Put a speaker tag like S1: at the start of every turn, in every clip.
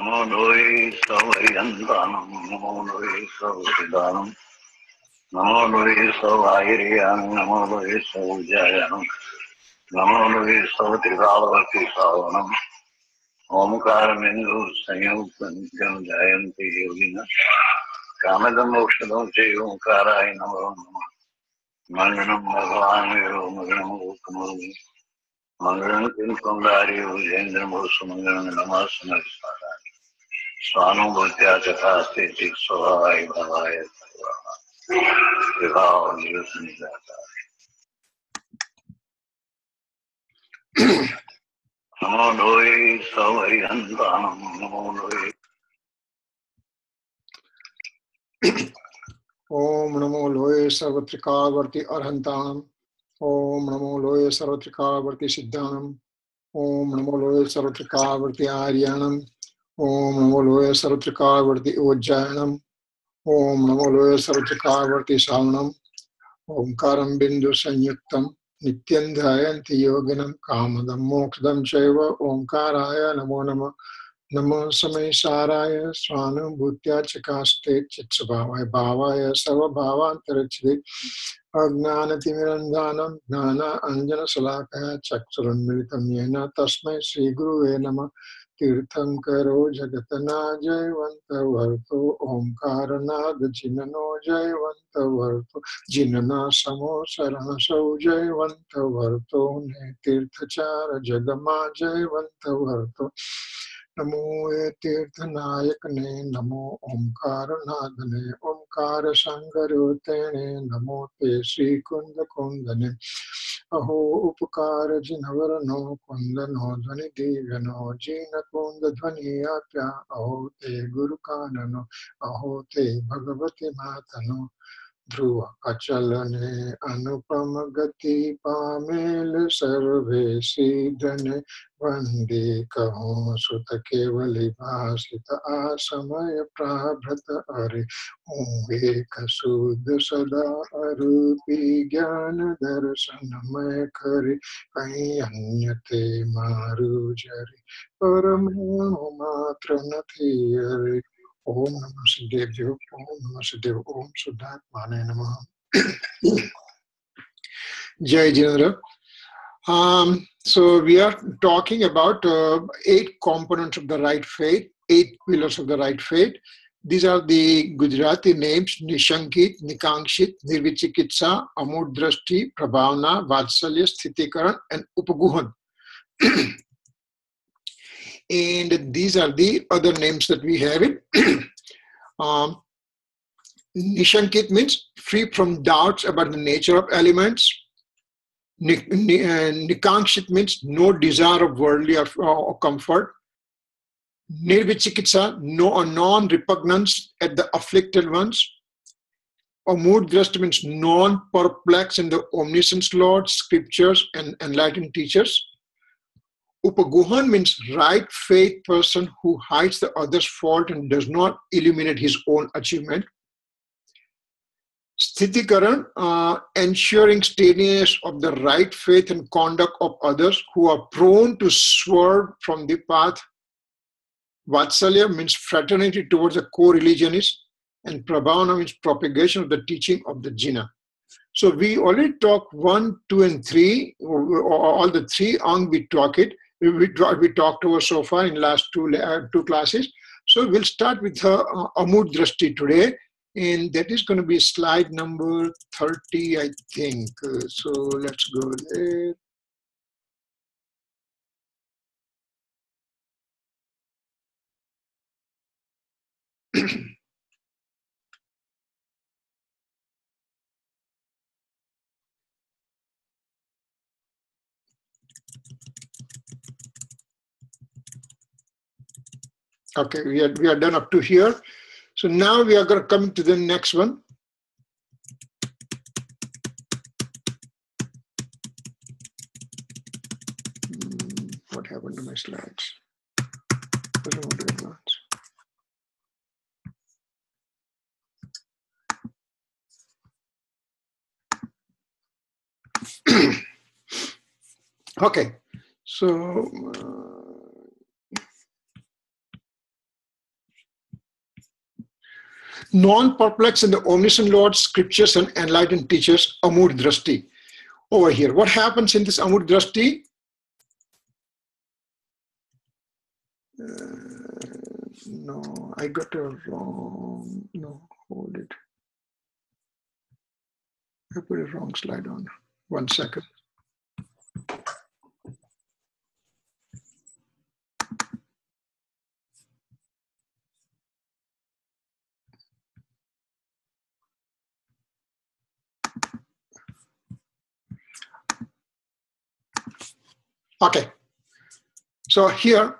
S1: Namo Doi Savariyantanam, Namo Doi Savaridanam, Namo Doi Savahiriyan, Namo Doi Savajayanam, Namo Doi Savatrikalavati Savanam, Omkaramendo Sanyutam Jayanti Yogina, Kamadam Okshadam Chayomkarai Namo Namo, Manganam Bhagavan Viro Maganam Ukamurumi, Mangalam Kimpandari Ujendram Usumangalam Namasana Visara. Swanubhutya Chakasti Swai Bhavaya Vivaha Nirusnidata. Namo Doi Savariyantanam, Namo Doi.
S2: Om Namo Loe Sarvatrikavarti Arhantanam. Om Namo Loe Sarvatrikavarti Siddhanam. Om Namo Loe Sarvatrikavarti Aryanam. Om Namo Loe Sarvatrikavarti Ujjayanam. Om Namo Loe Sarvatrikavarti Savanam. Om Karam Bindu Sanyuktam. Nityandayanti Yoginam Kamadam Mokshadam Chaiva Om Karaya Namo Nama. Namo Samay Saraya Swanam Bhutya Chakaste Chitsubhavaya Bhavaya Sarva Bhavantarachide Agnanatimirandanam Gnana Anjana Salakaya Chaksuranmilitam Yena Tasmai Sri Guruve Nama Tirthankaro Jagatana Jayavanta Varto Omkaranad Jinano Jayavanta Varto Jinana Samo Saranasau Jayavanta Varto Ne Tirthachara Jagama Jayavanta Varto Namo Tirthanayakane, Namo Omkaranadane, Omkara Sangarotene, Namo Te Sri Kunda Kundane, Aho Upakara Jinavarano Kundano Dhani Divano, Jina Kunda Dhani Apya, Aho Te Guru Kanano, Aho Te Bhagavati Matano. Dhruva Achalane Anupama Gati Pamel Sarve Siddhane Vande Kaho Sutta Kevali Bhasita Asamaya Prabhrata Ari Om Eka Suddha Sada Arupi Jnana Darshanamaya Kari Kayanyate Marujari Paramano Matra Nathiyari Om Namah Siddhaya, Om Namah Siddhaya, Om Suddhatmane Namaha. Jai Jinendra. So we are talking about 8 components of the right faith, 8 pillars of the right faith. These are the Gujarati names: Nishankit, Nikankshit, Nirvichikitsa, Amudrashti, Prabhavna, Vatsalya, Sthitikaran, and Upaguhan. And these are the other names that we have it. Nishankit means free from doubts about the nature of elements. Nikankshit means no desire of worldly or comfort. Nirvichikitsa, no non-repugnance at the afflicted ones. Amurdrashta means non-perplexed in the omniscience Lord, scriptures, and enlightened teachers. Upaguhan means right faith person who hides the other's fault and does not illuminate his own achievement. Sthitikaran, ensuring steadiness of the right faith and conduct of others who are prone to swerve from the path. Vatsalya means fraternity towards a co-religionist, and Prabhavana means propagation of the teaching of the Jina. So we already talked 1, 2, and 3, all the 3 ang we talk it. We talked over so far in last two classes. So we'll start with Amudrashti today, and that is going to be slide number 30, I think. So let's go there. Okay, we are done up to here. So now we are going to come to the next one. What happened to my slides? Doesn't want to advance. Okay, so Non-perplexed and the omniscient Lord, scriptures and enlightened teachers, Amur Drashti. Over here, what happens in this Amur Drashti? No, I got a wrong. No, hold it. I put a wrong slide on. 1 second. Okay. So here,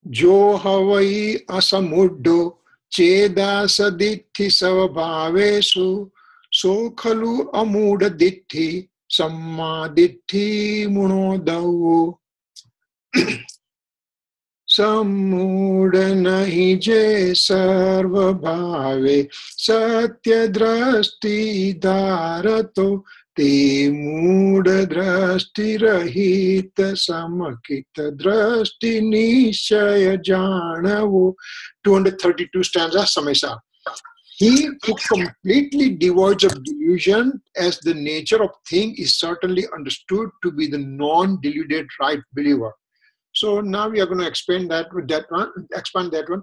S2: Jo Havai Asamuddo Cheda Sadithi Savabhavesu So Khalu Amuda Dithi Samma Dithi Munodau Samud nahi je sarva bhave satya drashti dharato te mood drashti rahita samakita drashti nishaya janavo. 232 stanza Samesa. He who completely devoid of delusion as the nature of thing is certainly understood to be the non-deluded right believer. So now we are going to expand that one.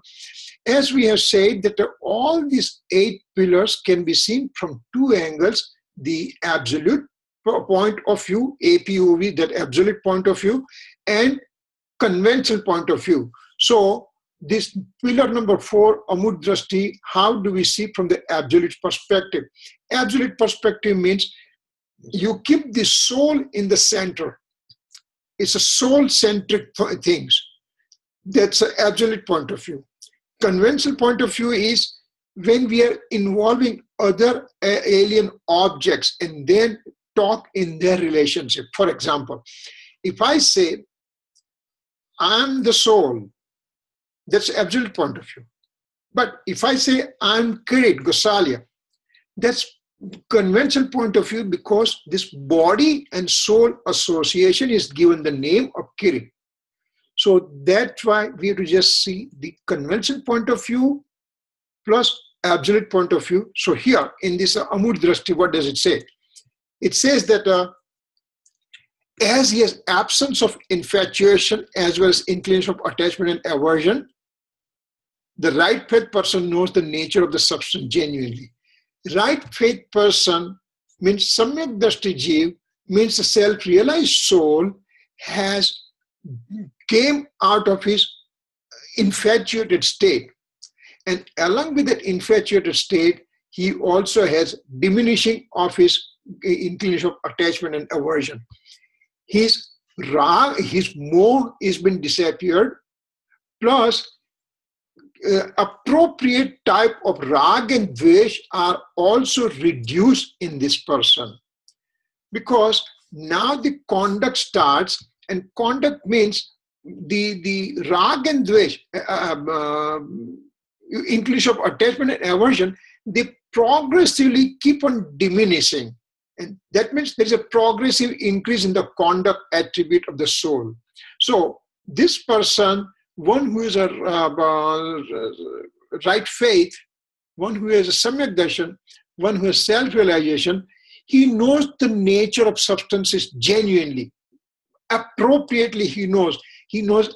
S2: As we have said that all these 8 pillars can be seen from 2 angles: the absolute point of view, APOV, that absolute point of view, and conventional point of view. So this pillar number 4, Amud Drashti, how do we see from the absolute perspective? Absolute perspective means you keep the soul in the center. It's a soul-centric things. That's an absolute point of view. Conventional point of view is when we are involving other alien objects and then talk in their relationship. For example, if I say, I'm the soul, that's absolute point of view. But if I say, I'm Kirit Gosalia, that's conventional point of view because this body and soul association is given the name of Kirit. So that's why we have to just see the conventional point of view plus absolute point of view. So here in this Amur Drashti, what does it say? It says that as he has absence of infatuation as well as inclination of attachment and aversion, the right faith person knows the nature of the substance genuinely. Right faith person means samyak drashti jiv, means the self-realized soul has came out of his infatuated state. And along with that infatuated state, he also has diminishing of his inclination of attachment and aversion. His rag, his moh has been disappeared, plus appropriate type of rag and dvesh are also reduced in this person, because now the conduct starts, and conduct means the rag and dvesh, inclination of attachment and aversion, they progressively keep on diminishing, and that means there is a progressive increase in the conduct attribute of the soul. So this person, one who is a right faith, one who has a samyak darshan, one who has self-realization, he knows the nature of substances genuinely, appropriately. He knows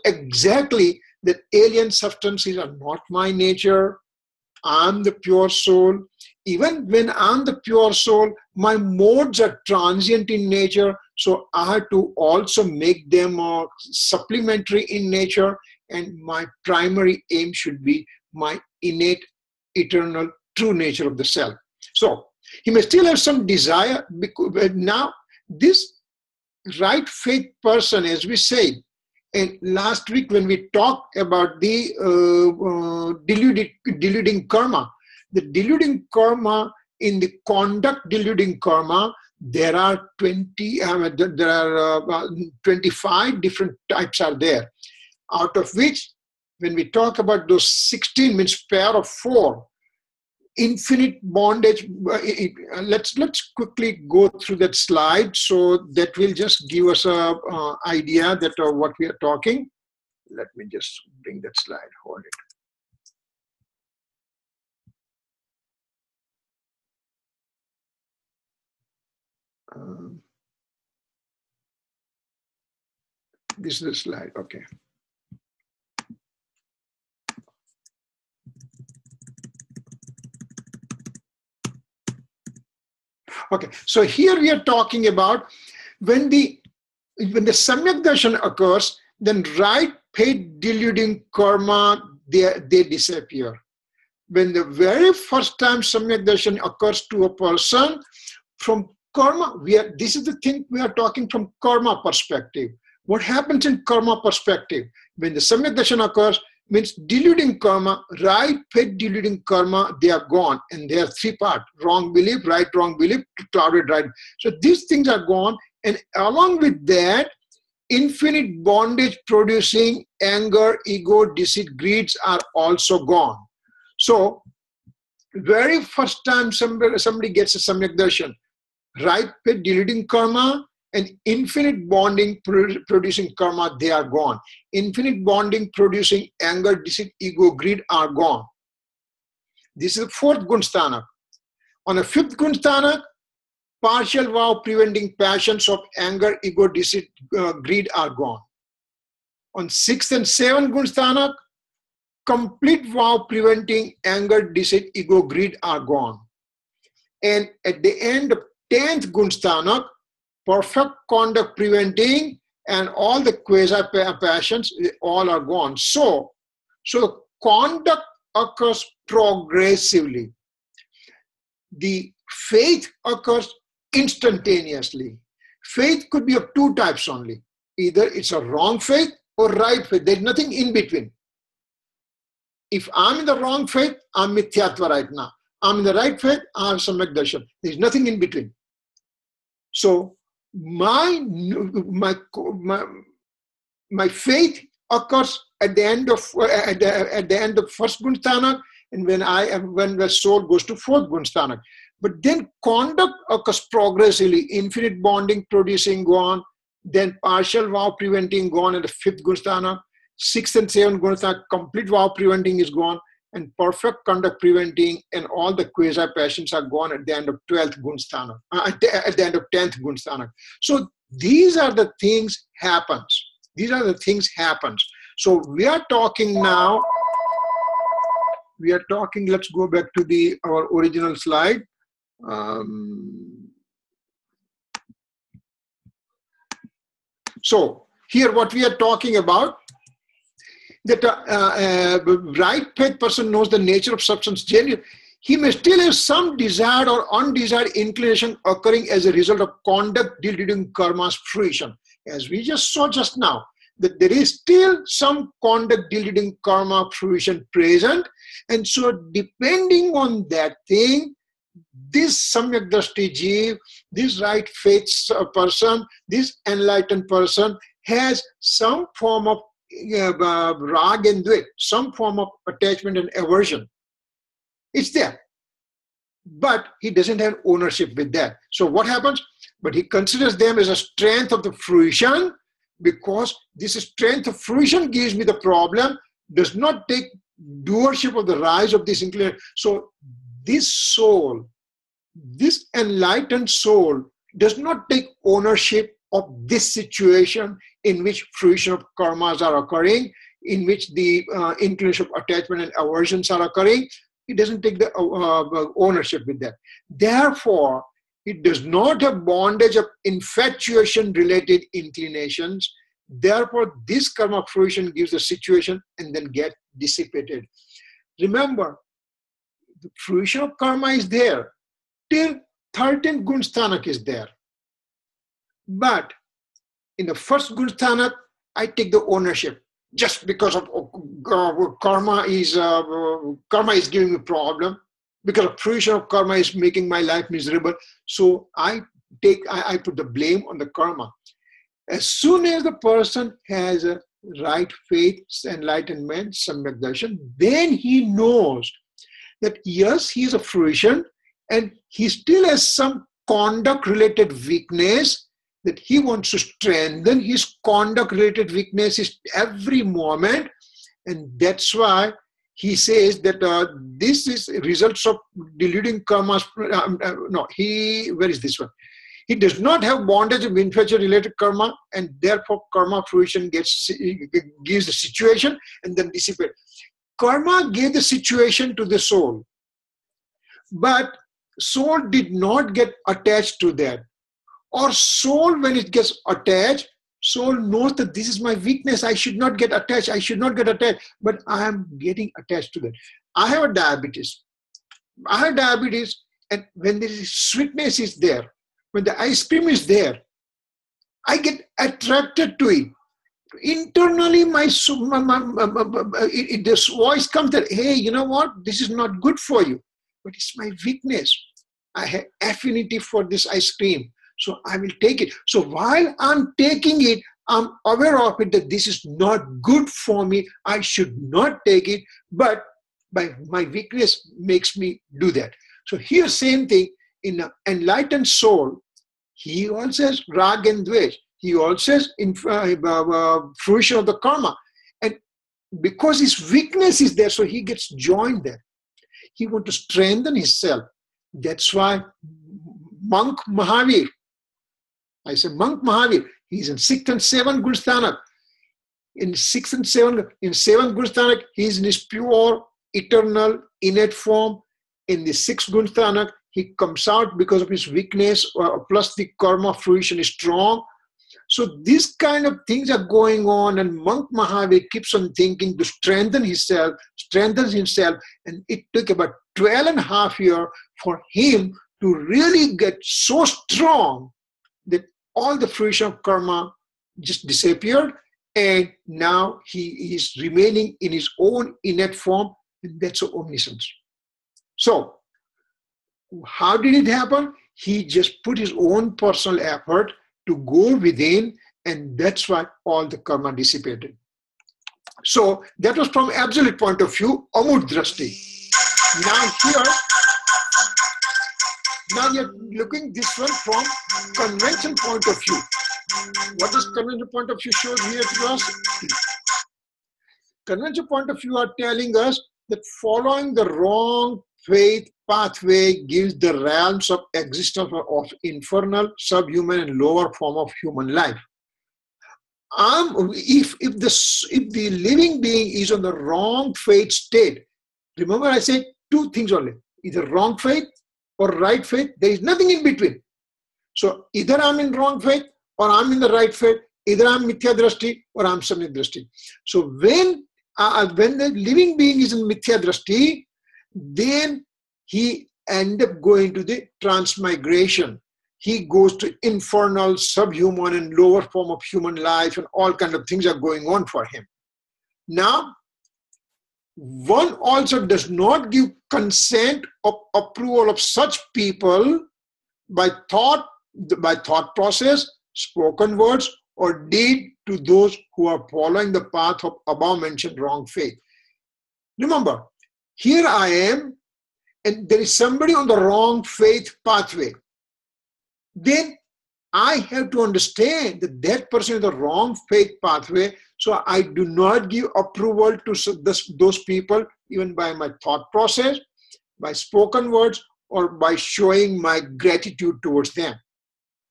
S2: exactly that alien substances are not my nature. I'm the pure soul. Even when I'm the pure soul, my modes are transient in nature, so I have to also make them supplementary in nature, and my primary aim should be my innate, eternal, true nature of the self. So he may still have some desire, because now this right faith person, as we said, and last week when we talked about the deluding karma, the deluding karma, in the conduct deluding karma, there are 25 different types are there, out of which when we talk about those 16 means pair of 4, infinite bondage. Let's quickly go through that slide, so that will just give us a idea that what we are talking. Let me just bring that slide. Hold it. Um, this is the slide. Okay. Okay. So here we are talking about when the samyak darshan occurs, then right paid deluding karma, they disappear. When the very first time samyak darshan occurs to a person, from karma, this is the thing we are talking from karma perspective. What happens in karma perspective? When the samyak darshan occurs, means deluding karma, right paid deluding karma, they are gone. And there are three parts: wrong belief, right wrong belief, clouded right. So these things are gone. And along with that, infinite bondage producing anger, ego, deceit, greeds are also gone. So very first time somebody gets a samyak darshan, right paid deluding karma and infinite bonding producing karma, they are gone. Infinite bonding producing anger, deceit, ego, greed are gone. This is the fourth gunsthanak. On the fifth gunsthanak, partial vow preventing passions of anger, ego, deceit, greed are gone. On sixth and seventh gunsthanak, complete vow preventing anger, deceit, ego, greed are gone. And at the end of 10th gunsthanak, perfect conduct preventing and all the quasi-passions, all are gone. So conduct occurs progressively. The faith occurs instantaneously. Faith could be of two types only. Either it's a wrong faith or right faith. There's nothing in between. If I'm in the wrong faith, I'm mithyatva right now. I'm in the right faith, I'm samyak darshan. There's nothing in between. So my faith occurs at the end of first gunsthanak, and when the soul goes to fourth gunsthanak. But then conduct occurs progressively. Infinite bonding producing gone, then partial vow preventing gone at the fifth gunsthanak. Sixth and seventh gunsthanak, complete vow preventing is gone, and perfect conduct preventing and all the quasi passions are gone at the end of 12th gunsthanak, at the end of 10th gunsthanak. So these are the things happens. These are the things happens. So we are talking now. We are talking. Let's go back to our original slide. So here, what we are talking about, that right faith person knows the nature of substance genuine. He may still have some desired or undesired inclination occurring as a result of conduct deluding karma's fruition. As we just saw just now, that there is still some conduct deluding karma fruition present. And so depending on that thing, this samyak drashti jeev, this right faith person, this enlightened person has some form of rag and dvait, some form of attachment and aversion. It's there. But he doesn't have ownership with that. So what happens? But he considers them as a strength of the fruition, because this strength of fruition gives me the problem, does not take doership of the rise of this inclination. So this soul, this enlightened soul, does not take ownership of this situation in which fruition of karmas are occurring, in which the inclination of attachment and aversions are occurring. He doesn't take the ownership with that. Therefore, he does not have bondage of infatuation-related inclinations. Therefore, this karma fruition gives the situation and then get dissipated. Remember, the fruition of karma is there till 13th gunsthanak is there. But in the first gunsthanak, I take the ownership just because of karma is giving me a problem, because of fruition of karma is making my life miserable. So I put the blame on the karma. As soon as the person has a right faith, enlightenment, samyak darshan, then he knows that yes, he is a fruition and he still has some conduct-related weakness, that he wants to strengthen his conduct-related weaknesses every moment. And that's why he says that this is results of deluding karmas. Where is this one? He does not have bondage of infatuation related karma, and therefore karma fruition gives the situation and then dissipates. Karma gave the situation to the soul, but soul did not get attached to that. Or soul, when it gets attached, soul knows that this is my weakness. I should not get attached. I should not get attached. But I am getting attached to that. I have a diabetes. And when the sweetness is there, when the ice cream is there, I get attracted to it. Internally, this voice comes that, hey, you know what? This is not good for you. But it's my weakness. I have affinity for this ice cream. So I will take it. So while I'm taking it, I'm aware of it that this is not good for me. I should not take it. But my weakness makes me do that. So here, same thing, in an enlightened soul, he also has rag and dvesh. He also has fruition of the karma. And because his weakness is there, so he gets joined there. He wants to strengthen himself. That's why monk Mahavir, he's in 6th and 7th Gurusthanak. In 6th and 7th, in 7th Gurusthanak, he's in his pure, eternal, innate form. In the 6th Gurusthanak, he comes out because of his weakness, plus the karma fruition is strong. So these kind of things are going on, and monk Mahavir keeps on thinking to strengthens himself, and it took about 12.5 years for him to really get so strong that all the fruition of karma just disappeared, and now he is remaining in his own innate form, and that's omniscience. So how did it happen? He just put his own personal effort to go within, and that's why all the karma dissipated. So that was from absolute point of view, Amudrashti. Now you're looking this one from conventional point of view. What does conventional point of view show here to us? Conventional point of view are telling us that following the wrong faith pathway gives the realms of existence of infernal, subhuman, and lower form of human life. If the living being is on the wrong faith state, remember I said two things only: either wrong faith or right faith. There is nothing in between. So either I'm in wrong faith or I'm in the right faith. Either I'm mithya drashti or I'm samyag drashti. So when the living being is in mithya drashti, then he ends up going to the transmigration. He goes to infernal, subhuman, and lower form of human life, and all kinds of things are going on for him. Now, one also does not give consent of approval of such people by thought process, spoken words, or deed to those who are following the path of above mentioned wrong faith. Remember, here I am, and there is somebody on the wrong faith pathway. Then I have to understand that that person is the wrong faith pathway, so I do not give approval to those people, even by my thought process, by spoken words, or by showing my gratitude towards them.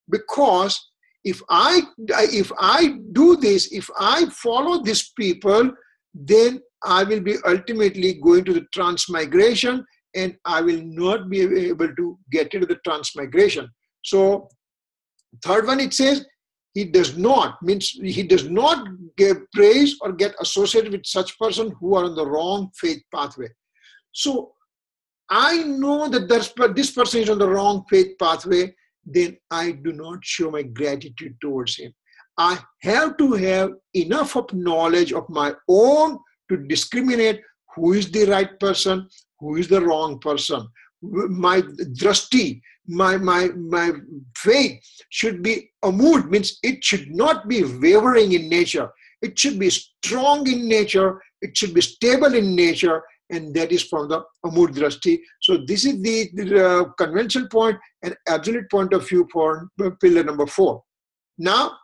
S2: Because if I do this, if I follow these people, then I will be ultimately going to the transmigration, and I will not be able to get into the transmigration. So third one, it says he does not get praise or get associated with such person who are on the wrong faith pathway. So I know that this person is on the wrong faith pathway, then I do not show my gratitude towards him. I have to have enough of knowledge of my own to discriminate who is the right person, who is the wrong person. My drashti, my faith should be amud, means it should not be wavering in nature. It should be strong in nature. It should be stable in nature, and that is from the amud drashti. So this is the conventional point and absolute point of view for pillar number 4. Now,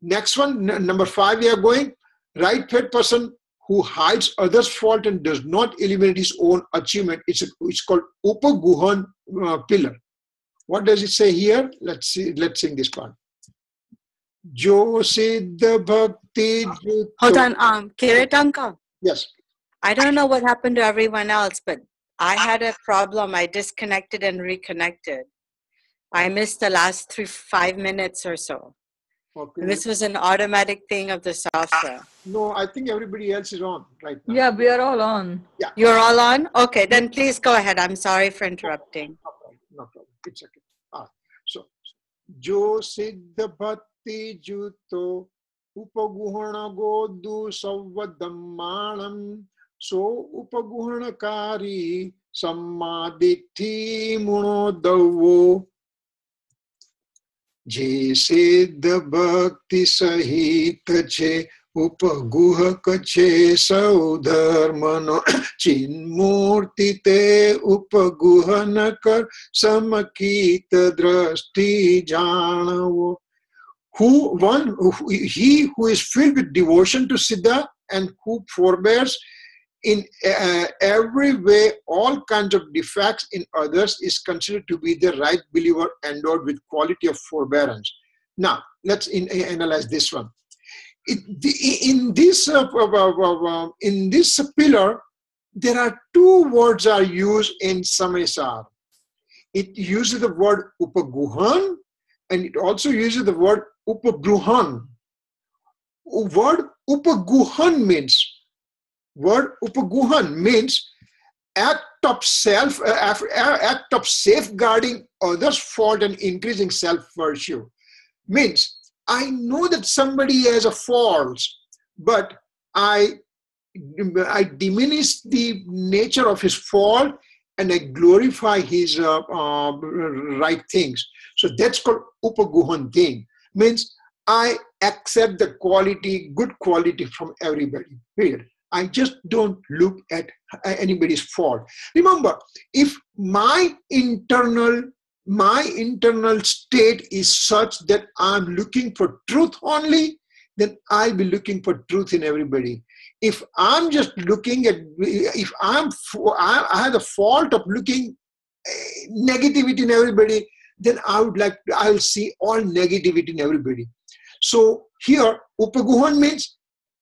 S2: next one, number 5, we are going. Right faith person who hides others' fault and does not eliminate his own achievement. It's called Upaguhan pillar. What does it say here? Let's see. Let's sing this part. Jo siddha bhakti
S3: Hold
S2: jutto.
S3: on, Kiritanka.
S2: Yes.
S3: I don't know what happened to everyone else, but I had a problem. I disconnected and reconnected. I missed the last 5 minutes or so.
S2: Okay.
S3: And this was an automatic thing of the software.
S2: No, I think everybody else is on right now.
S4: Yeah, we are all on.
S2: Yeah.
S3: You're all on? Okay, then please go ahead. I'm sorry for interrupting.
S2: No problem. It's okay. So, Jo siddha bhakti jutto upaguhana godu savvadammanam so upaguhanakari sammaditi munodavo je siddha bhakti sahita che upaguhak che saudharmano chinmurti te upaguhanakar samakita drashti janavo. He who is filled with devotion to Siddha and who forbears in every way all kinds of defects in others is considered to be the right believer endowed with quality of forbearance. Now, let's analyze this one. In this pillar, there are two words are used in Samaysar. It uses the word upaguhan and it also uses the word upabruhan. Word upaguhan means act of safeguarding others' fault and increasing self-virtue. Means I know that somebody has a fault, but I diminish the nature of his fault and I glorify his right things. So that's called upaguhan thing. Means I accept the good quality from everybody. Period. I just don't look at anybody's fault. Remember, if my internal state is such that I'm looking for truth only, then I'll be looking for truth in everybody. If I'm just looking at, I have the fault of looking negativity in everybody, then I'll see all negativity in everybody. So here, upaguhan means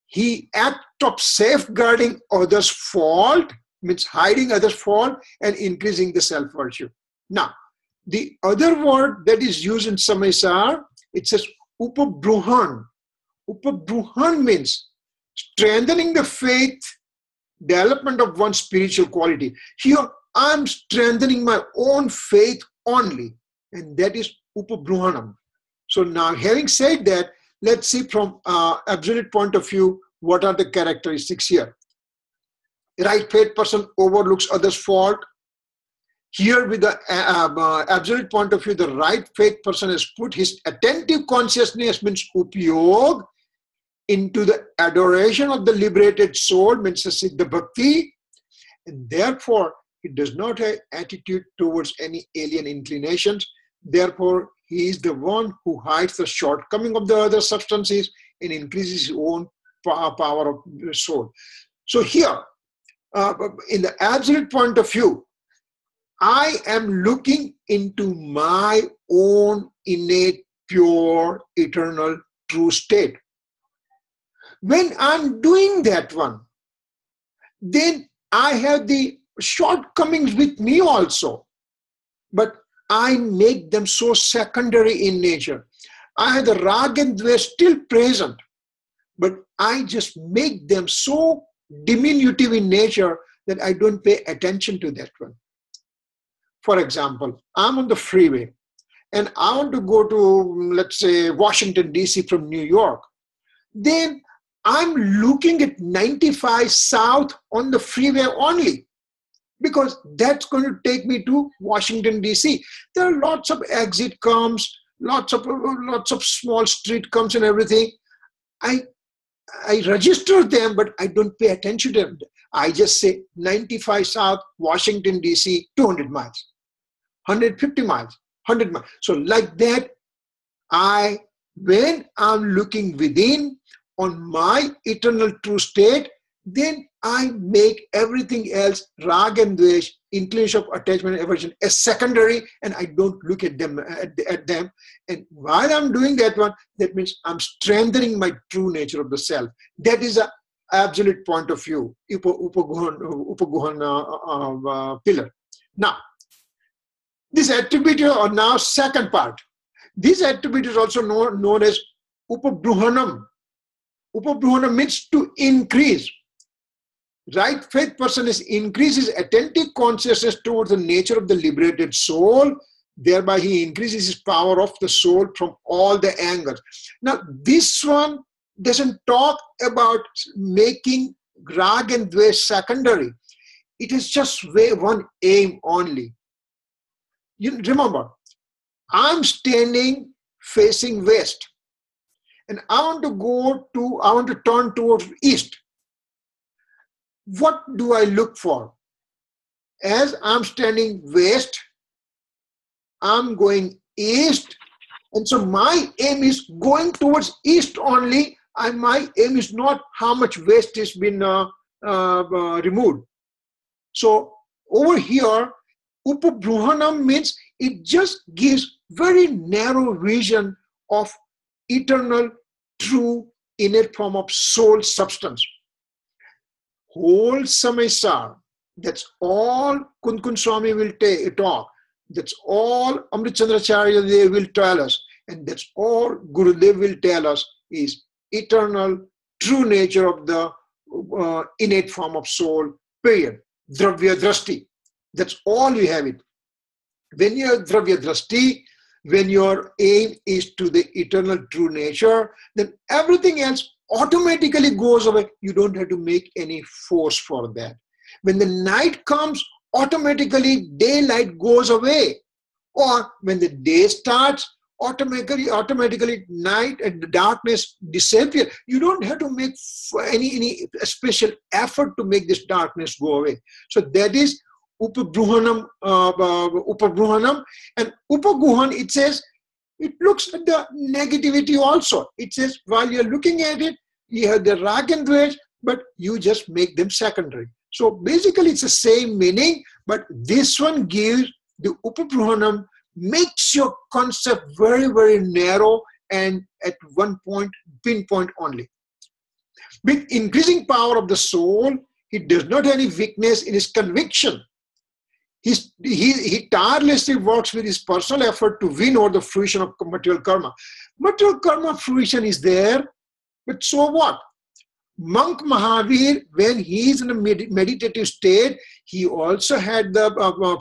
S2: he act of safeguarding others' fault, means hiding others' fault and increasing the self-virtue. Now, the other word that is used in Samaysar, it says upabruhan. Upabruhan means strengthening the faith, development of one's spiritual quality. Here, I'm strengthening my own faith only, and that is upabruhanam. So now, having said that, let's see from absolute point of view, what are the characteristics here? Right faith person overlooks others' fault. Here with the absolute point of view, the right faith person has put his attentive consciousness, means upyog, into the adoration of the liberated soul, means siddha bhakti, and therefore he does not have attitude towards any alien inclinations. Therefore, he is the one who hides the shortcoming of the other substances and increases his own power of the soul. So here, in the absolute point of view, I am looking into my own innate, pure, eternal, true state. When I'm doing that one, then I have the shortcomings with me also. But I make them so secondary in nature. I have the rag and dvesh still present, but I just make them so diminutive in nature that I don't pay attention to that one. For example, I'm on the freeway and I want to go to, let's say, Washington, D.C. from New York. Then I'm looking at 95 South on the freeway only, because that's going to take me to Washington, D.C. There are lots of exit comes, lots of small street comes and everything. I register them, but I don't pay attention to them. I just say 95 South, Washington, D.C., 200 miles, 150 miles, 100 miles. So like that, when I'm looking within on my eternal true state, then I make everything else, rag and dvesh, inclination of attachment and aversion, as secondary, and I don't look at them. And while I'm doing that one, that means I'm strengthening my true nature of the self. That is a absolute point of view, upaguhan pillar. Now, this attribute, or now second part, this attribute is also known as upabruhanam. Upabruhanam means to increase. Right faith person is increases attentive consciousness towards the nature of the liberated soul. Thereby he increases his power of the soul from all the angles. Now this one doesn't talk about making rag and dvesh secondary. It is just one aim only. You remember, I'm standing facing west, and I want to turn towards east. What do I look for? As I'm standing west, I'm going east, and so my aim is going towards east only. My aim is not how much west has been removed. So over here, upabruhanam means it just gives very narrow vision of eternal, true, innate form of soul substance. Whole Samaysar, that's all Kunkun Swami will talk. That's all Amrit Chandracharya they will tell us. And that's all Gurudev will tell us is eternal, true nature of the innate form of soul, period. Dravya Drashti. That's all you have it. When you have Dravya Drashti, when your aim is to the eternal true nature, then everything else automatically goes away. You don't have to make any force for that. When the night comes, automatically daylight goes away. Or when the day starts, automatically night and the darkness disappear. You don't have to make any special effort to make this darkness go away. So that is upabruhanam. And upaguhan, it says, it looks at the negativity also. It says, while you're looking at it, you have the rag and dvesh, but you just make them secondary. So basically it's the same meaning, but this one gives the upabruhanam, makes your concept very, very narrow and at one point, pinpoint only. With increasing power of the soul, he does not have any weakness in his conviction. He tirelessly works with his personal effort to win over the fruition of material karma. Material karma fruition is there, but so what? Monk Mahavir, when he is in a meditative state, he also had the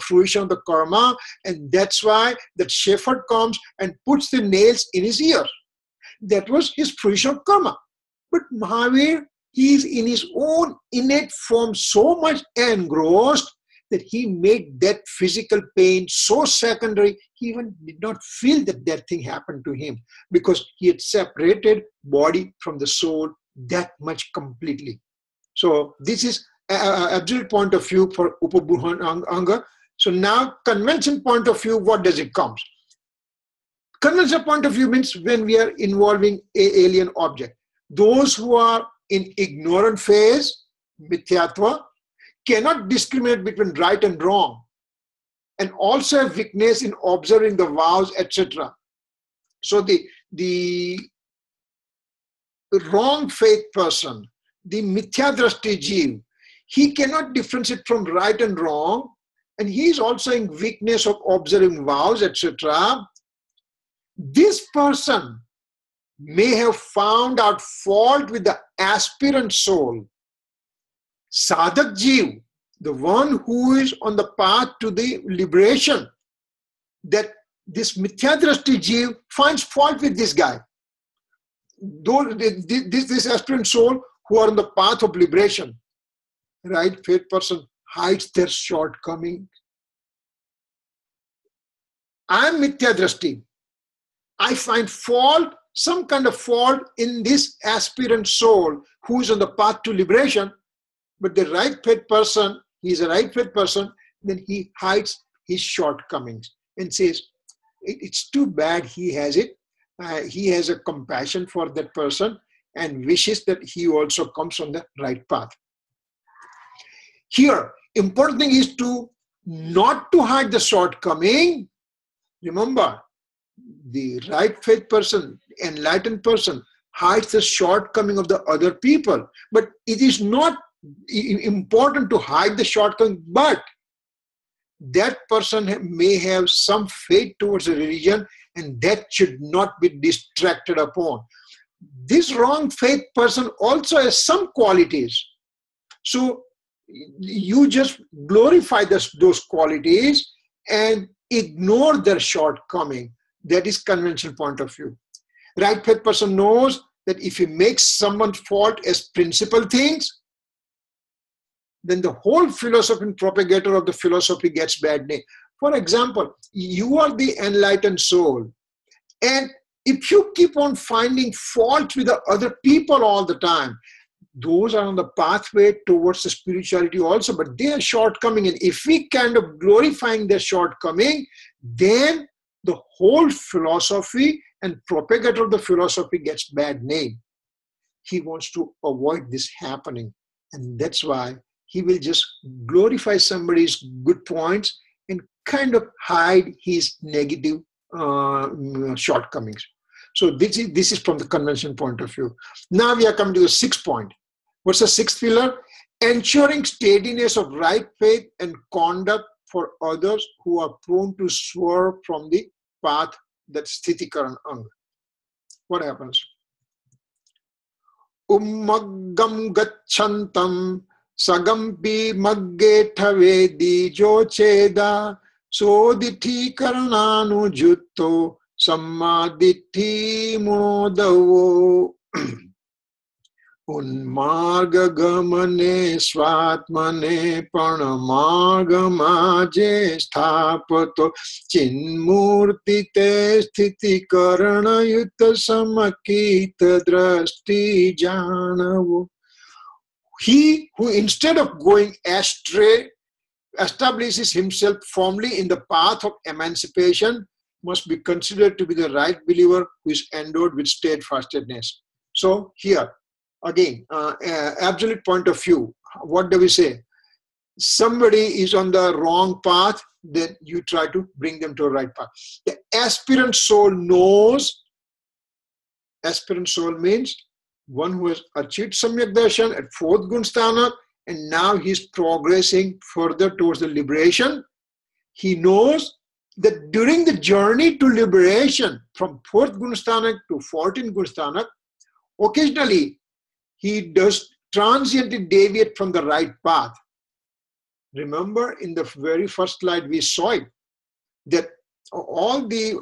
S2: fruition of the karma, and that's why that shepherd comes and puts the nails in his ear. That was his fruition of karma. But Mahavir, he is in his own innate form so much engrossed that he made that physical pain so secondary, he even did not feel that that thing happened to him because he had separated body from the soul that much completely. So this is absolute point of view for Upabruhan Anga. So now convention point of view, what does it come? Convention point of view means when we are involving an alien object. Those who are in ignorant phase, mithyatva, cannot discriminate between right and wrong, and also have weakness in observing the vows, etc. So the wrong faith person, the mithyadrashti jeev, he cannot differentiate from right and wrong, and he is also in weakness of observing vows, etc. This person may have found out fault with the aspirant soul. Sadhak Jeev, the one who is on the path to the liberation, that this Mithyadrashti Jeev finds fault with this guy. This aspirant soul who are on the path of liberation, right? Faith person hides their shortcoming. I am Mithyadrashti. I find fault, some kind of fault in this aspirant soul who is on the path to liberation. But the right faith person, he is a right faith person, then he hides his shortcomings and says, it's too bad he has it. He has a compassion for that person and wishes that he also comes on the right path. Here, important thing is to not to hide the shortcoming. Remember, the right faith person, enlightened person, hides the shortcoming of the other people. But it is not important to hide the shortcoming, but that person may have some faith towards a religion, and that should not be distracted upon. This wrong faith person also has some qualities. So you just glorify those qualities and ignore their shortcoming. That is conventional point of view. Right faith person knows that if he makes someone fault as principal things, then the whole philosophy and propagator of the philosophy gets bad name. For example, you are the enlightened soul, and if you keep on finding fault with the other people all the time, those are on the pathway towards the spirituality also, but they are shortcoming. And if we kind of glorifying their shortcoming, then the whole philosophy and propagator of the philosophy gets bad name. He wants to avoid this happening. And that's why he will just glorify somebody's good points and kind of hide his negative shortcomings. So this is from the convention point of view. Now we are coming to the sixth point. What's the sixth pillar? Ensuring steadiness of right faith and conduct for others who are prone to swerve from the path that sthiti karan ang. What happens? Ummagam gacchantam sagampi magge thavedi jocheda soditi karananu jutto sammaditi munodavo. उन्मार्ग गमने स्वात्मने प्रणमागमाजे स्थापतो चिन्मूर्ति ते स्थिति करणयुत समकीत दृष्टि जानवो. He who instead of going astray establishes himself firmly in the path of emancipation must be considered to be the right believer who is endowed with steadfastness. So here again, absolute point of view, what do we say? Somebody is on the wrong path, then you try to bring them to a right path. The aspirant soul knows. Aspirant soul means one who has achieved samyag darshan at fourth gunasthana, and now he's progressing further towards the liberation. He knows that during the journey to liberation from fourth gunasthana to 14th gunasthana, occasionally he does transiently deviate from the right path. Remember, in the very first slide we saw it, that all the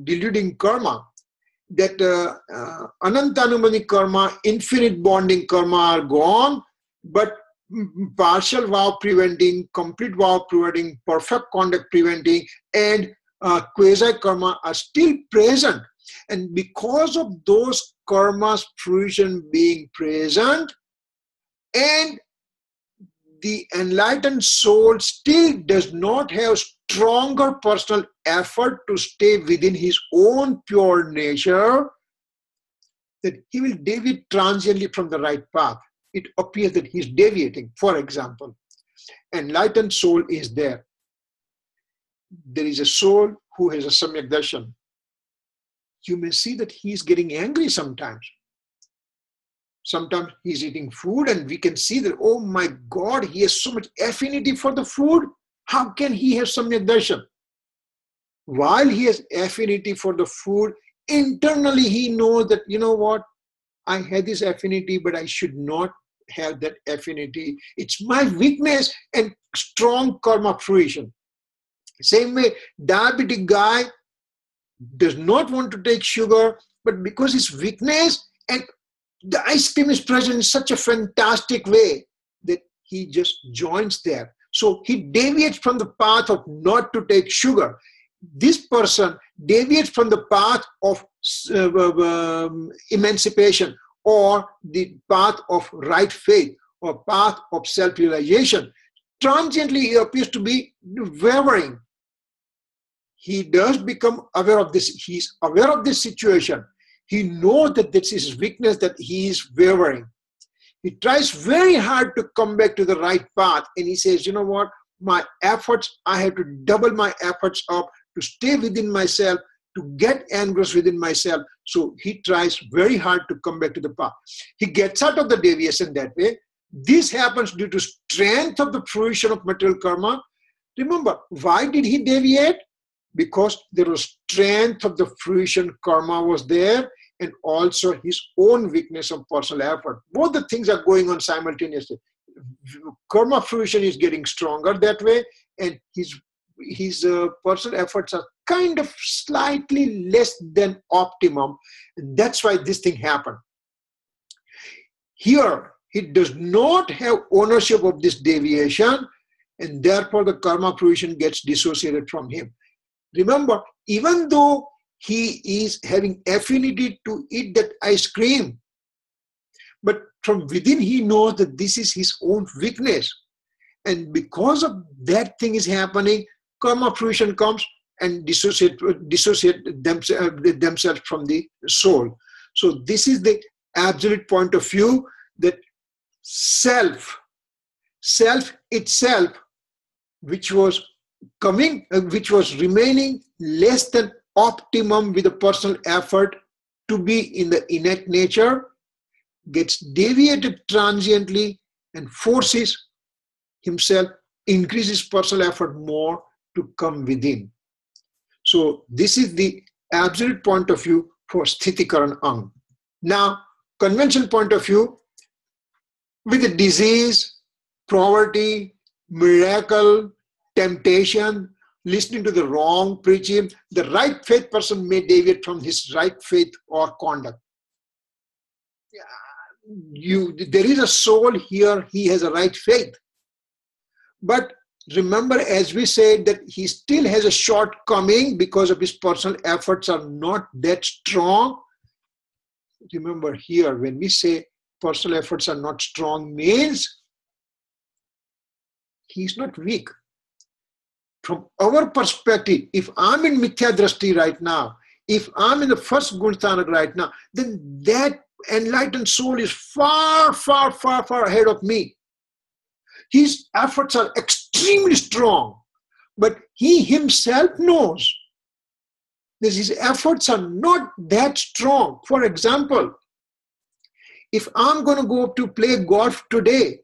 S2: deluding karma, that anantanumani karma, infinite bonding karma are gone, but partial vow preventing, complete vow preventing, perfect conduct preventing, and quasi karma are still present. And because of those karma's fruition being present, and the enlightened soul still does not have stronger personal effort to stay within his own pure nature, that he will deviate transiently from the right path. It appears that he is deviating. For example, enlightened soul is there. There is a soul who has a samyak darshan. You may see that he is getting angry sometimes. Sometimes he's eating food and we can see that, oh my God, he has so much affinity for the food. How can he have samyak darshan? While he has affinity for the food, internally he knows that, you know what, I had this affinity, but I should not have that affinity. It's my weakness and strong karma fruition. Same way, diabetic guy does not want to take sugar, but because his weakness and the ice cream is present in such a fantastic way that he just joins there. So he deviates from the path of not to take sugar. This person deviates from the path of emancipation or the path of right faith or path of self-realization. Transiently, he appears to be wavering. He does become aware of this. He's aware of this situation. He knows that this is his weakness, that he is wavering. He tries very hard to come back to the right path. And he says, you know what? My efforts, I have to double my efforts up to stay within myself, to get engrossed within myself. So he tries very hard to come back to the path. He gets out of the deviation that way. This happens due to strength of the fruition of material karma. Remember, why did he deviate? Because there was strength of the fruition karma was there, and also his own weakness of personal effort. Both the things are going on simultaneously. Karma fruition is getting stronger that way, and his personal efforts are kind of slightly less than optimum. And that's why this thing happened. Here, he does not have ownership of this deviation, and therefore the karma fruition gets dissociated from him. Remember, even though he is having affinity to eat that ice cream, but from within he knows that this is his own weakness. And because of that thing is happening, karma fruition comes and dissociate themselves from the soul. So this is the absolute point of view, that self itself, which was remaining less than optimum with the personal effort to be in the innate nature, gets deviated transiently and forces himself, increases personal effort more to come within. So this is the absolute point of view for Sthitikaran Ang. Now, conventional point of view, with the disease, poverty, miracle, temptation, listening to the wrong preaching, the right faith person may deviate from his right faith or conduct. There is a soul here, he has a right faith. But remember, as we said, that he still has a shortcoming because of his personal efforts are not that strong. Remember here, when we say personal efforts are not strong, means he's not weak. From our perspective, if I'm in Mithya Drashti right now, if I'm in the first Gunsthanak right now, then that enlightened soul is far, far, far, far ahead of me. His efforts are extremely strong, but he himself knows that his efforts are not that strong. For example, if I'm going to go to play golf today,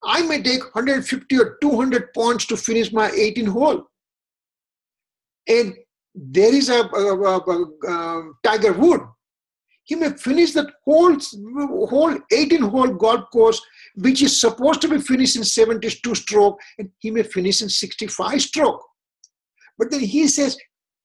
S2: I may take 150 or 200 points to finish my 18 hole. And there is a Tiger Wood. He may finish that whole 18-hole golf course, which is supposed to be finished in 72 stroke, and he may finish in 65 stroke. But then he says,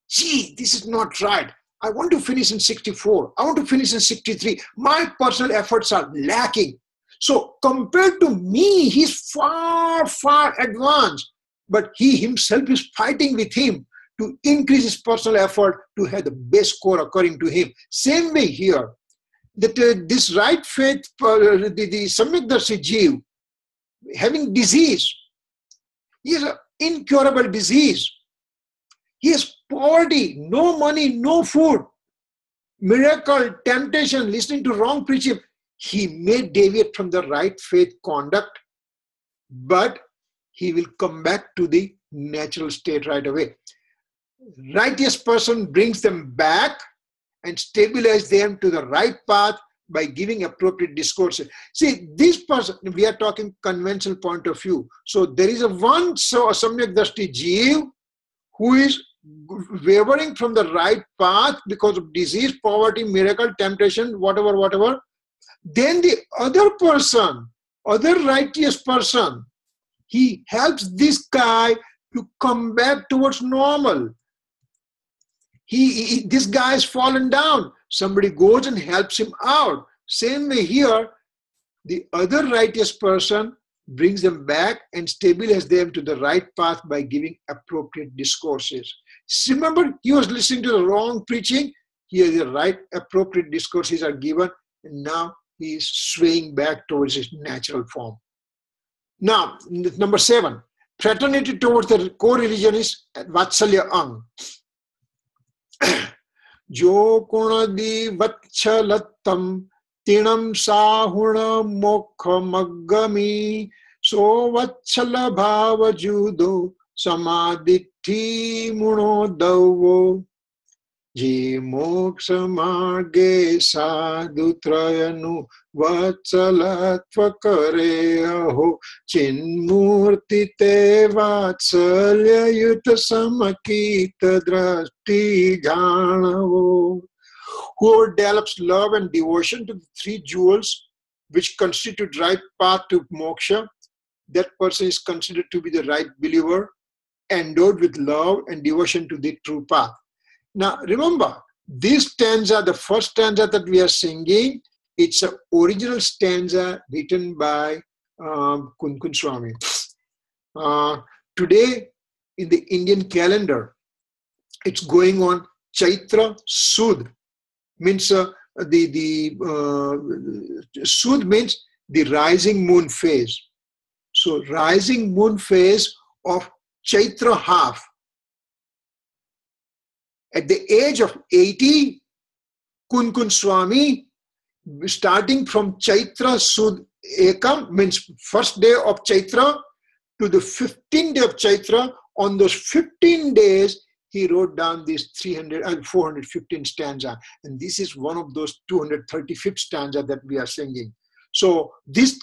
S2: gee, this is not right. I want to finish in 64. I want to finish in 63. My personal efforts are lacking. So compared to me, he's far, far advanced. But he himself is fighting with him to increase his personal effort to have the best score according to him. Same way here, that this right faith, the samyagdarshi jiv, having disease, he has an incurable disease. He has poverty, no money, no food, miracle, temptation, listening to wrong preaching. He may deviate from the right faith conduct, but he will come back to the natural state right away. Righteous person brings them back and stabilize them to the right path by giving appropriate discourses. See, this person, we are talking conventional point of view. So there is a samyak drashti jiv who is wavering from the right path because of disease, poverty, miracle, temptation, whatever. Then the other person, other righteous person, he helps this guy to come back towards normal. This guy has fallen down. Somebody goes and helps him out. Same way here, the other righteous person brings them back and stabilizes them to the right path by giving appropriate discourses. Remember, he was listening to the wrong preaching. Here the right appropriate discourses are given, and now he is swaying back towards his natural form. Now, number 7, fraternity towards the co-religion is Vatsalya Ang. Jo kunadi vatsalatam Tinam sahuna mokha maggami so vatsala bhava judo samaditi muno davo je moksha marge sadhu trayanu vatsalatva kare aho chinmurti te vatsalya yuta samakita drashti janavo. Whoever develops love and devotion to the three jewels which constitute right path to moksha, that person is considered to be the right believer, endowed with love and devotion to the true path. Now remember, this stanza, the first stanza that we are singing, it's an original stanza written by Kunkun Swami. Today, in the Indian calendar, it's going on Chaitra Sud, means Sud means the rising moon phase. So rising moon phase of Chaitra half. At the age of 80, Kunkun Swami, starting from Chaitra Sud Ekam, means first day of Chaitra to the 15th day of Chaitra, on those 15 days, he wrote down these 415 stanza. And this is one of those 235th stanza that we are singing. So this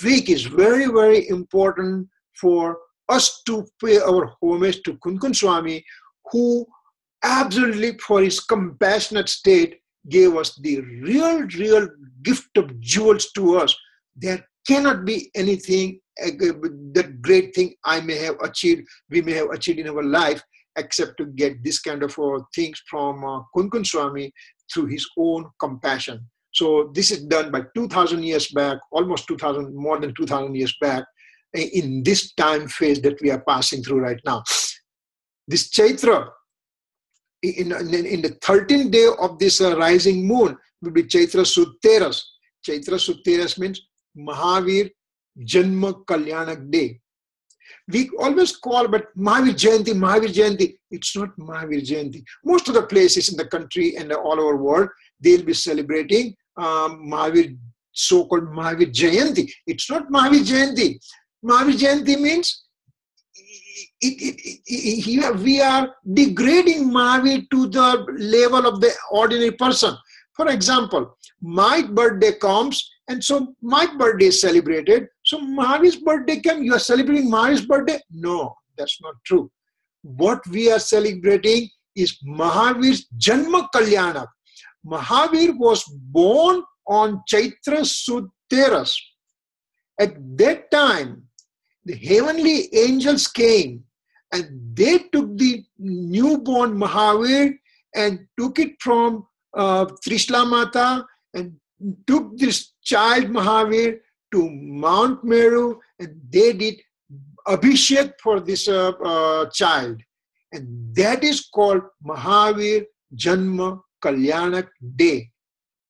S2: week is very, very important for us to pay our homage to Kunkun Swami, who absolutely for his compassionate state gave us the real gift of jewels to us. There cannot be anything, that great thing we may have achieved in our life, except to get this kind of things from Kunkun Swami through his own compassion. So this is done by 2,000 years back, almost 2,000, more than 2,000 years back, in this time phase that we are passing through right now. This Chaitra, in the 13th day of this rising moon, will be Chaitra Sud Teras. Chaitra Sud Teras means Mahavir Janma Kalyanak Day. We always call but Mahavir Jayanti. It's not Mahavir Jayanti. Most of the places in the country and all over the world, they'll be celebrating Mahavir, so-called Mahavir Jayanti. It's not Mahavir Jayanti. Mahavir Jayanti means we are degrading Mahavir to the level of the ordinary person. For example, my birthday comes, and so my birthday is celebrated. So Mahavir's birthday came, you are celebrating Mahavir's birthday? No, that's not true. What we are celebrating is Mahavir's Janma Kalyana. Mahavir was born on Chaitra Sud Teras. At that time, the heavenly angels came and they took the newborn Mahavir and took it from Trishla Mata and took this child Mahavir to Mount Meru, and they did Abhishek for this child. And that is called Mahavir Janma Kalyanak Day,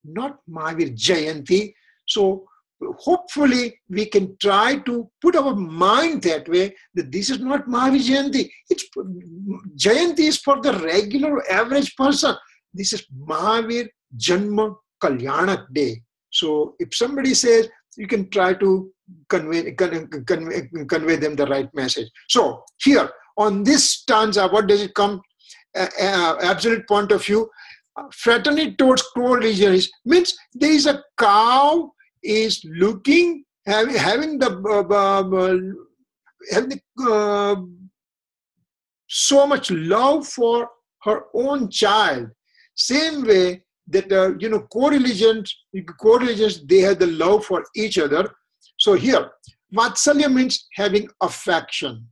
S2: not Mahavir Jayanti. So hopefully we can try to put our mind that way, that this is not Mahavir Jayanti. Jayanti is for the regular average person. This is Mahavir Janma Kalyanak Day. So if somebody says, you can try to convey them the right message. So here on this stanza, what does it come? Absolute point of view, fraternity towards co-religion means there is a cow is looking, having so much love for her own child. Same way that co-religions, they have the love for each other. So here, Vatsalya means having affection.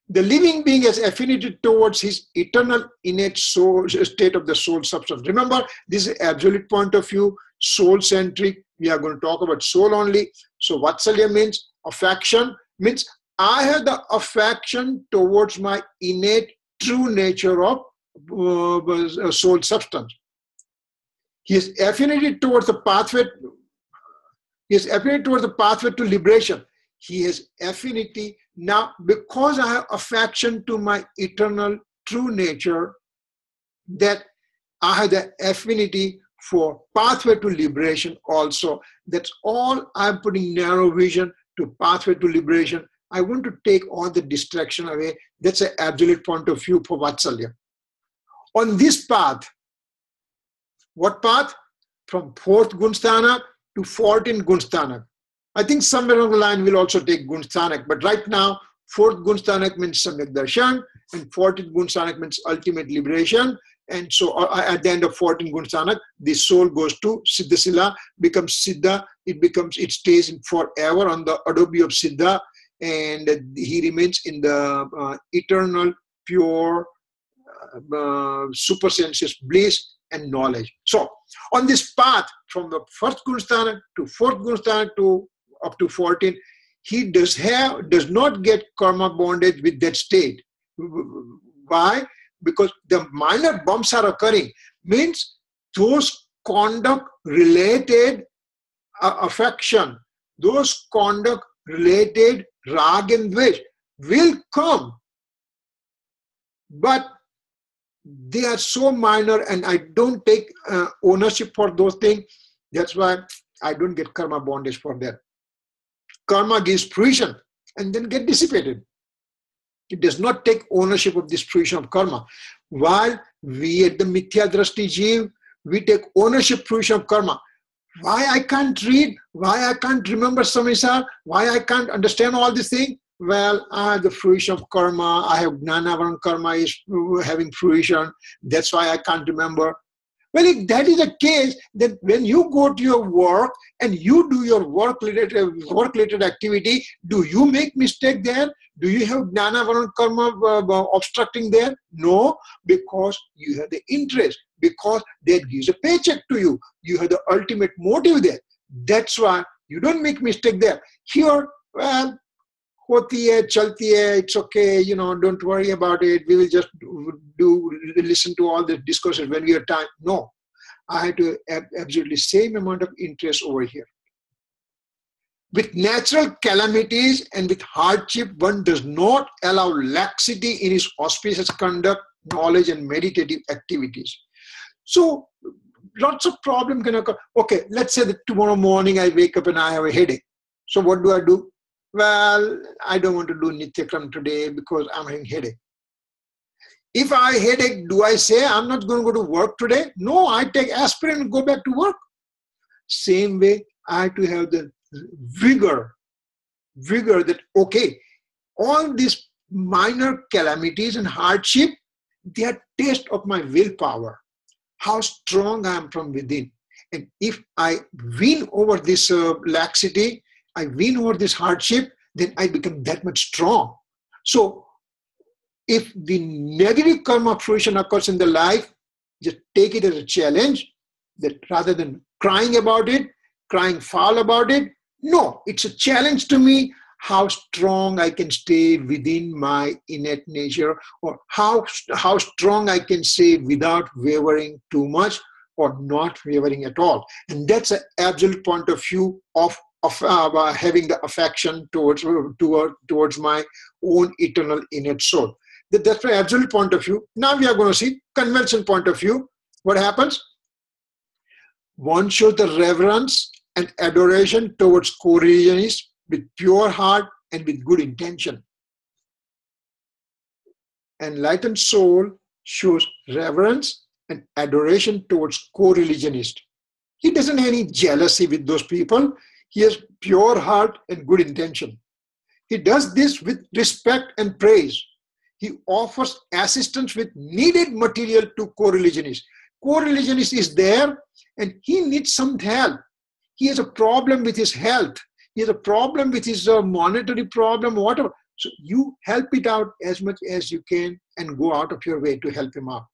S2: The living being has affinity towards his eternal innate soul, state of the soul substance. Remember, this is absolute point of view, soul-centric. We are going to talk about soul only. So Vatsalya means affection, means I have the affection towards my innate true nature of soul substance. He has affinity towards the pathway. He has affinity towards the pathway to liberation. He has affinity now because I have affection to my eternal true nature, that I have the affinity for pathway to liberation also. That's all I'm putting narrow vision to pathway to liberation. I want to take all the distraction away. That's an absolute point of view for Vatsalya. On this path, what path? From 4th Gunsthanak to 14th Gunsthanak. I think somewhere on the line we'll also take Gunsthanak, but right now 4th Gunsthanak means samyag darshan and 14th Gunsthanak means ultimate liberation. And so at the end of 14th Gunsthanak, the soul goes to Siddhasila, becomes Siddha, it stays in forever on the Adobe of Siddha, and he remains in the eternal, pure, supersensuous bliss and knowledge. So on this path from the 1st Gunsthanak to 4th Gunsthanak to up to 14, he does not get karma bondage with that state. Why? Because the minor bumps are occurring, means those conduct related affection, those conduct related rag and dvesh will come, but they are so minor and I don't take ownership for those things. That's why I don't get karma bondage for that. Karma gives fruition and then get dissipated. It does not take ownership of this fruition of karma. While we at the Mithya Drashti Jeev, we take ownership fruition of karma. Why I can't read? Why I can't remember samsara? Why I can't understand all these things? Well, I have the fruition of karma. I have gnana karma is having fruition. That's why I can't remember. Well, if that is the case, then when you go to your work and you do your work-related activity, do you make mistake there? Do you have gnana karma obstructing there? No, because you have the interest, because that gives a paycheck to you. You have the ultimate motive there. That's why you don't make mistake there. Here, well, hoti hai, chalti hai, it's okay, don't worry about it. We will just listen to all the discourses when we have time. No, I had to have absolutely same amount of interest over here. With natural calamities and with hardship, one does not allow laxity in his auspicious conduct, knowledge, and meditative activities. So, lots of problems can occur. Okay, let's say that tomorrow morning I wake up and I have a headache. So, what do? Well, I don't want to do Nityakram today because I'm having headache. If I headache, do I say I'm not going to go to work today? No, I take aspirin and go back to work. Same way, I have to have the vigor that, okay, all these minor calamities and hardship, they are test of my willpower, how strong I am from within. And if I win over this laxity, I win over this hardship, then I become that much strong. So if the negative karma fruition occurs in the life, just take it as a challenge, that rather than crying about it, crying foul about it, no, it's a challenge to me how strong I can stay within my innate nature, or how strong I can stay without wavering too much or not wavering at all. And that's an absolute point of view of having the affection towards my own eternal innate soul. That's my absolute point of view. Now we are going to see conventional point of view. What happens? One shows the reverence and adoration towards co-religionists with pure heart and with good intention. Enlightened soul shows reverence and adoration towards co-religionists. He doesn't have any jealousy with those people. He has pure heart and good intention. He does this with respect and praise. He offers assistance with needed material to co-religionist. Co-religionist is there and he needs some help. He has a problem with his health. He has a problem with his monetary problem, whatever. So you help it out as much as you can and go out of your way to help him out.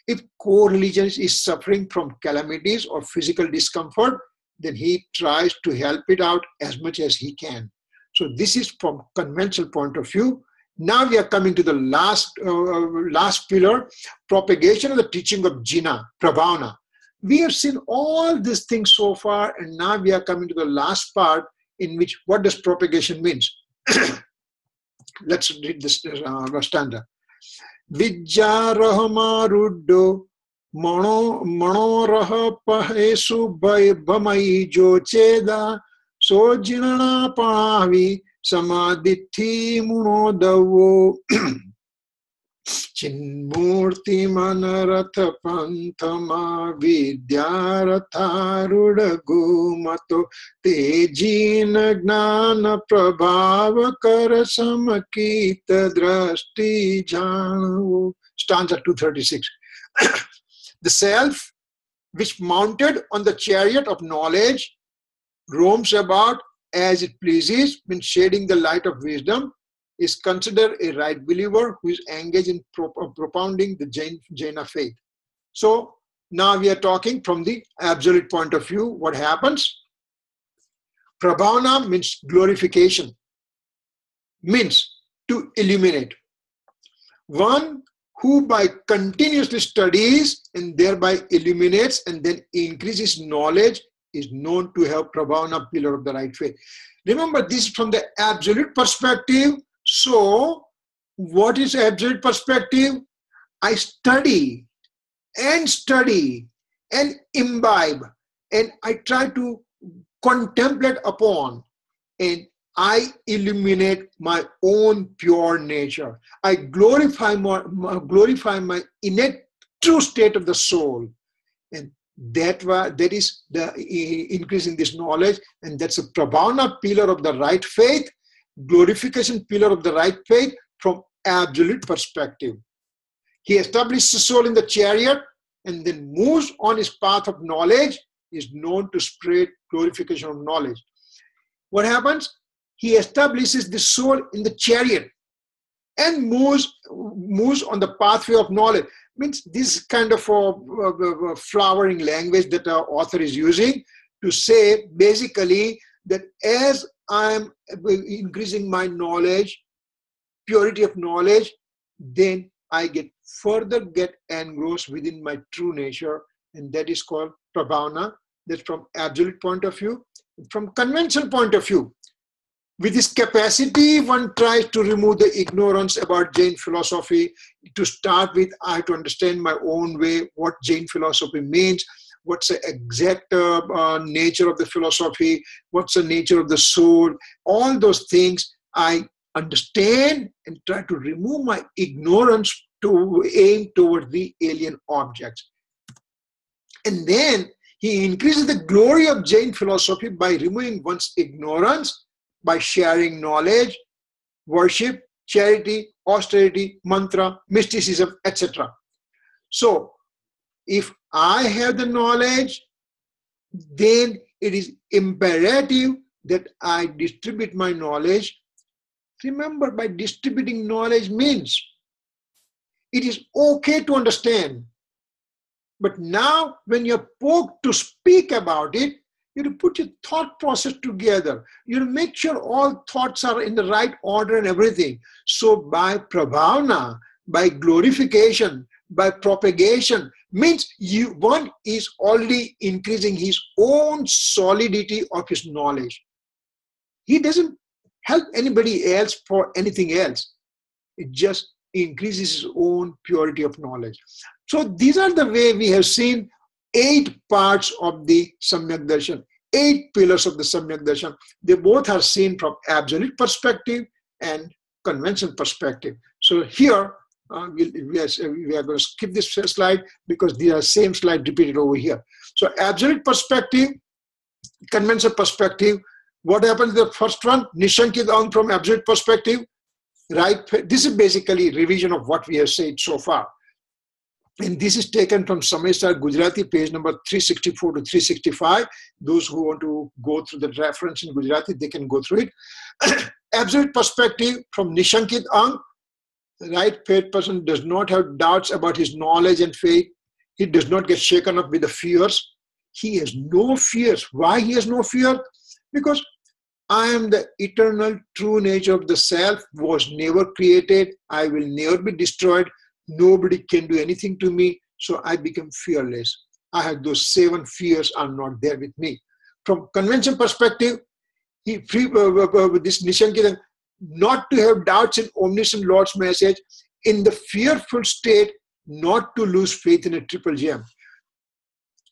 S2: If co-religionist is suffering from calamities or physical discomfort, then he tries to help it out as much as he can. So this is from conventional point of view. Now we are coming to the last pillar, propagation of the teaching of Jina, Prabhavana. We have seen all these things so far, and now we are coming to the last part in which what does propagation means. Let's read this stanza. Vijjarahama ruddo Manoraha pahesu bhamai jo cheda so jinana pavi samadhithi munodavo Chinmurti Manaratha Panthama Vidyaratharuda Gumato Tejina Gnana Prabhava Karasamakita Drashti Janu. Stanza 236. The self, which mounted on the chariot of knowledge, roams about as it pleases, means shading the light of wisdom, is considered a right believer who is engaged in propounding the Jaina faith. So now we are talking from the absolute point of view. What happens? Prabhavana means glorification, means to illuminate. One who by continuously studies and thereby illuminates and then increases knowledge is known to have Prabhavana, pillar of the right faith. Remember, this is from the absolute perspective. So, what is absolute perspective? I study and imbibe, and I try to contemplate upon, and I illuminate my own pure nature. I glorify my innate true state of the soul, and that is the increase in this knowledge, and that's a Prabhavana, pillar of the right faith. Glorification, pillar of the right faith from absolute perspective. He established the soul in the chariot and then moves on his path of knowledge, is known to spread glorification of knowledge. What happens? He establishes the soul in the chariot and moves on the pathway of knowledge. Means this kind of a flowering language that our author is using to say basically that as I'm increasing my knowledge, purity of knowledge, then I further get engrossed within my true nature, and that is called Prabhavana. That's from absolute point of view. From conventional point of view, with this capacity, one tries to remove the ignorance about Jain philosophy. To start with, I have to understand my own way, what Jain philosophy means, what's the exact nature of the philosophy, what's the nature of the soul. All those things I understand and try to remove my ignorance to aim toward the alien objects. And then he increases the glory of Jain philosophy by removing one's ignorance, by sharing knowledge, worship, charity, austerity, mantra, mysticism, etc. So, if I have the knowledge, then it is imperative that I distribute my knowledge. Remember, by distributing knowledge means it is okay to understand. But now, when you're poked to speak about it, you have to put your thought process together. You have to make sure all thoughts are in the right order and everything. So by Prabhavana, by glorification, by propagation, means one is already increasing his own solidity of his knowledge. He doesn't help anybody else for anything else. It just increases his own purity of knowledge. So these are the way we have seen 8 parts of the samyag darshan, 8 pillars of the samyag darshan. They both are seen from absolute perspective and conventional perspective. So here we are going to skip this slide because they are same slide repeated over here. So absolute perspective, conventional perspective. What happens to the first one? Nishankit Ang from absolute perspective. Right. This is basically revision of what we have said so far. And this is taken from Samyag Gujarati, page number 364 to 365. Those who want to go through the reference in Gujarati, they can go through it. Absolute perspective from Nishankit Ang. The right faith person does not have doubts about his knowledge and faith. He does not get shaken up with the fears. He has no fears. Why he has no fear? Because I am the eternal true nature of the self, was never created. I will never be destroyed. Nobody can do anything to me. So I become fearless. I have those 7 fears are not there with me. From convention perspective, with this Nishankita, not to have doubts in omniscient Lord's message. In the fearful state, not to lose faith in a triple gem.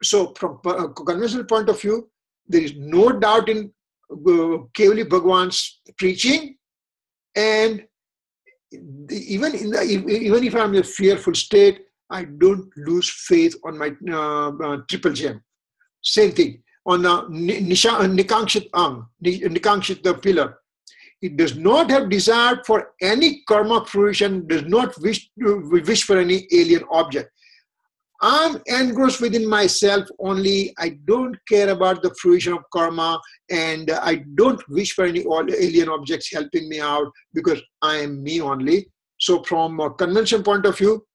S2: So from a conventional point of view, there is no doubt in Kevali Bhagwan's preaching, and even if I'm in a fearful state, I don't lose faith on my triple gem. Same thing on Nikankshit the pillar. It does not have desire for any karma fruition, does not wish for any alien object. I'm engrossed within myself only. I don't care about the fruition of karma, and I don't wish for any alien objects helping me out, because I am me only. So from a convention point of view,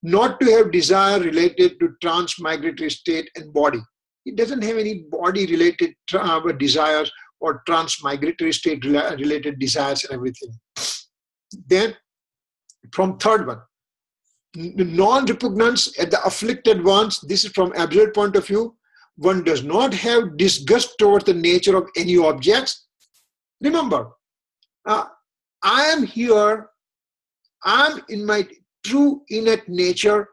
S2: not to have desire related to transmigratory state and body. It doesn't have any body related desires or transmigratory state related desires and everything. Then from third one, non-repugnance at the afflicted ones. This is from absolute point of view. One does not have disgust towards the nature of any objects. Remember, I am here. I'm in my true innate nature.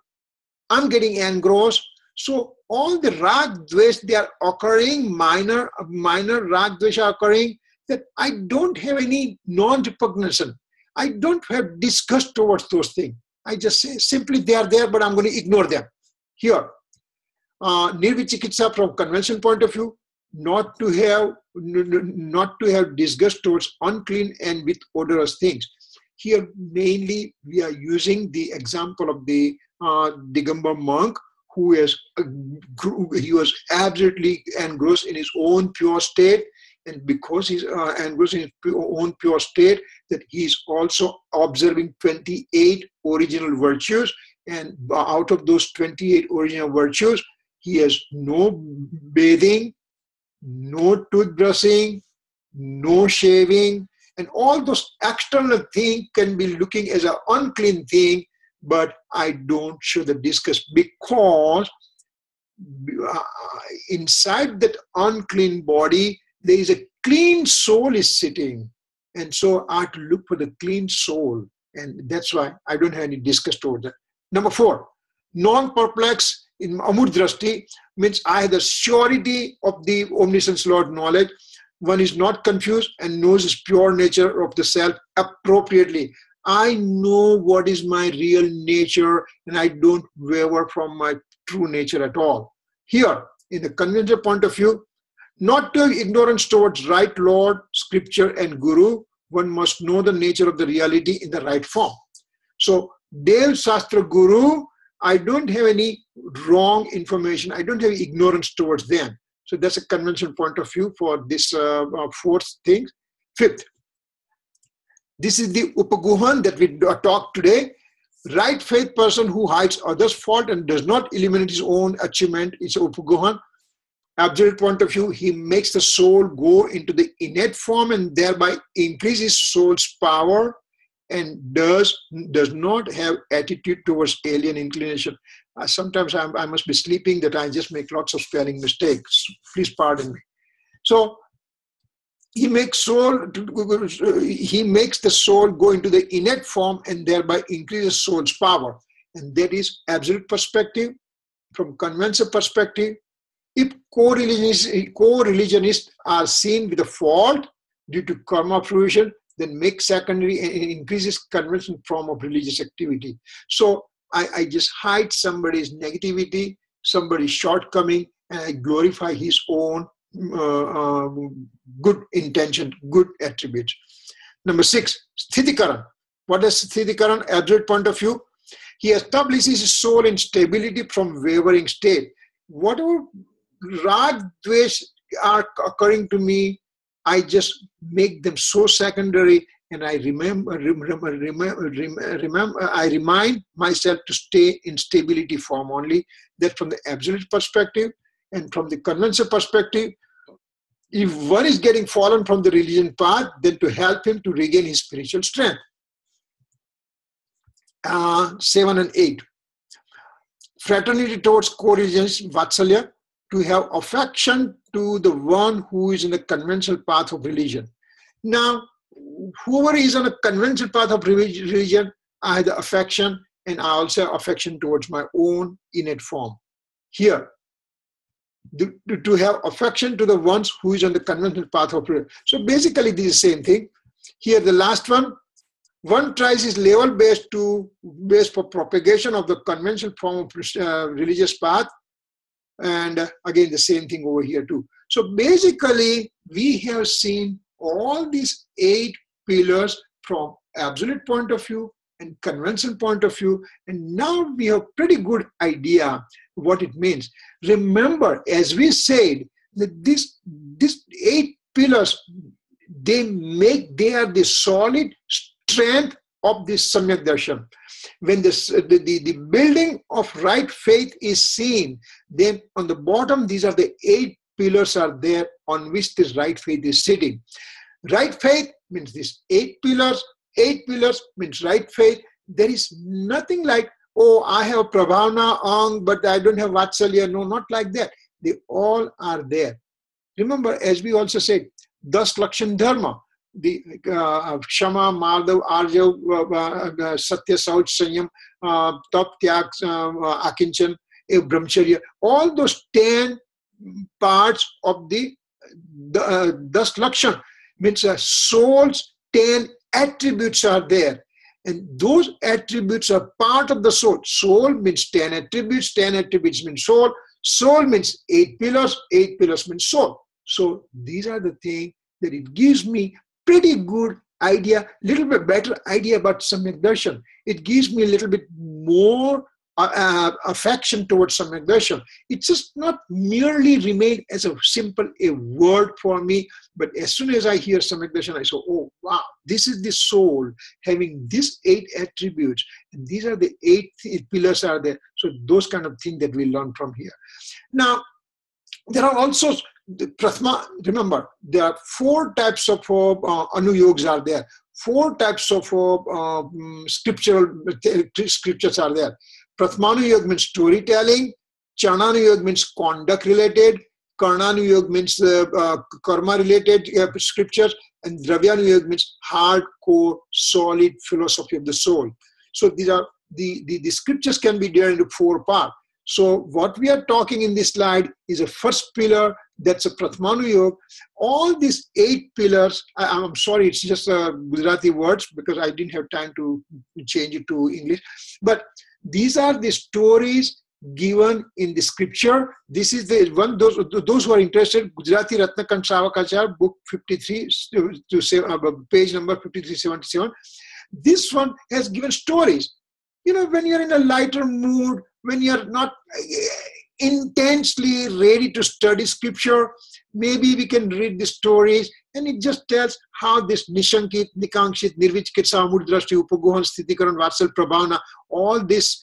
S2: I'm getting engrossed. So all the rag dvesh, they are occurring, minor rag dvesh are occurring, that I don't have any non-repugnance. I don't have disgust towards those things. I just say simply they are there, but I'm going to ignore them. Here, nirvichikitsa from convention point of view, not to have disgust towards unclean and with odorous things. Here, mainly, we are using the example of the Digambar monk, he was absolutely engrossed in his own pure state, and because he's engrossed in his own pure state, that he is also observing 28 original virtues, and out of those 28 original virtues, he has no bathing, no toothbrushing, no shaving, and all those external things can be looking as an unclean thing, but I don't show the disgust, because inside that unclean body, there is a clean soul is sitting. And so I have to look for the clean soul. And that's why I don't have any disgust over that. Number 4, non-perplex in Amurdrashti means I have the surety of the omniscience Lord knowledge. One is not confused and knows his pure nature of the self appropriately. I know what is my real nature, and I don't waver from my true nature at all. Here, in the conventional point of view, not to have ignorance towards right Lord, scripture, and guru, one must know the nature of the reality in the right form. So, Dev Shastra Guru, I don't have any wrong information. I don't have ignorance towards them. So that's a conventional point of view for this fourth thing. Fifth, this is the Upaguhan that we talked today. Right faith person who hides others' fault and does not eliminate his own achievement is Upaguhan. Absolute point of view, he makes the soul go into the innate form and thereby increase his soul's power, and does not have attitude towards alien inclination. Sometimes I must be sleeping that I just make lots of spelling mistakes. Please pardon me. So he makes the soul go into the innate form and thereby increases soul's power. And that is absolute perspective. From conventional perspective, if co-religionists are seen with a fault due to karma fruition, then make secondary and increases conventional form of religious activity. So I just hide somebody's negativity, somebody's shortcoming, and I glorify his own good intention, good attributes. Number 6, Sthitikaran. What is Sthitikaran? Absolute point of view. He establishes his soul in stability from wavering state. Whatever rag, dvesh are occurring to me, I just make them so secondary, and I I remind myself to stay in stability form only. That from the absolute perspective. And from the conventional perspective, if one is getting fallen from the religion path, then to help him to regain his spiritual strength. 7 and 8. Fraternity towards co-religions, Vatsalya, to have affection to the one who is in the conventional path of religion. Now, whoever is on a conventional path of religion, I have the affection, and I also have affection towards my own innate form. Here, to have affection to the ones who is on the conventional path of prayer. So basically, this is the same thing. Here, the last one tries is level based for propagation of the conventional form of religious path, and again the same thing over here too. So basically, we have seen all these 8 pillars from absolute point of view and conventional point of view, and now we have pretty good idea what it means. Remember, as we said, that these 8 pillars, they are the solid strength of this samyak darshan. When the building of right faith is seen, then on the bottom, these are the 8 pillars are there on which this right faith is sitting. Right faith means these 8 pillars. 8 pillars means right faith. There is nothing like, oh, I have Prabhavana, Ang, but I don't have Vatsalya. No, not like that. They all are there. Remember, as we also said, 10 Lakshan Dharma, the Kshama, Madhav, Arjav, Satya, Sauch, Sanyam, Tap, Tyak, Akinchan, Brahmacharya, all those 10 parts of the 10 Lakshan means soul's 10 attributes are there. And those attributes are part of the soul. Soul means 10 attributes, 10 attributes means soul. Soul means 8 pillars, 8 pillars means soul. So these are the things that it gives me pretty good idea, little bit better idea about samyak darshan. It gives me a little bit more affection towards samyak darshan. It's just not merely remained as a simple word for me, but as soon as I hear samyak darshan, I say, oh wow, this is the soul having these 8 attributes, and these are the 8 pillars are there. So those kind of things that we learn from here. Now, there are also the prathma. Remember, there are 4 types of anuyogs are there. 4 types of scriptures are there. Prathmanuyog means storytelling, Chananuyog means conduct related, Karnanuyog means karma related scriptures, and Dravyanuyog means hardcore, solid philosophy of the soul. So these are the scriptures can be divided into 4 parts. So what we are talking in this slide is a first pillar, that's a Prathmanuyog. All these 8 pillars, I'm sorry, it's just Gujarati words because I didn't have time to change it to English. But these are the stories given in the scripture. This is the one, those who are interested, Gujarati Ratnakant Savakachar, book 53, page number 5377. This one has given stories. You know, when you're in a lighter mood, when you're not intensely ready to study scripture, maybe we can read the stories, and it just tells how this Nishankit, Nikankshit, Nirvichkit, Samudrashti, Upagohan, Sthitikaran, Vatsal, Prabhavana, all these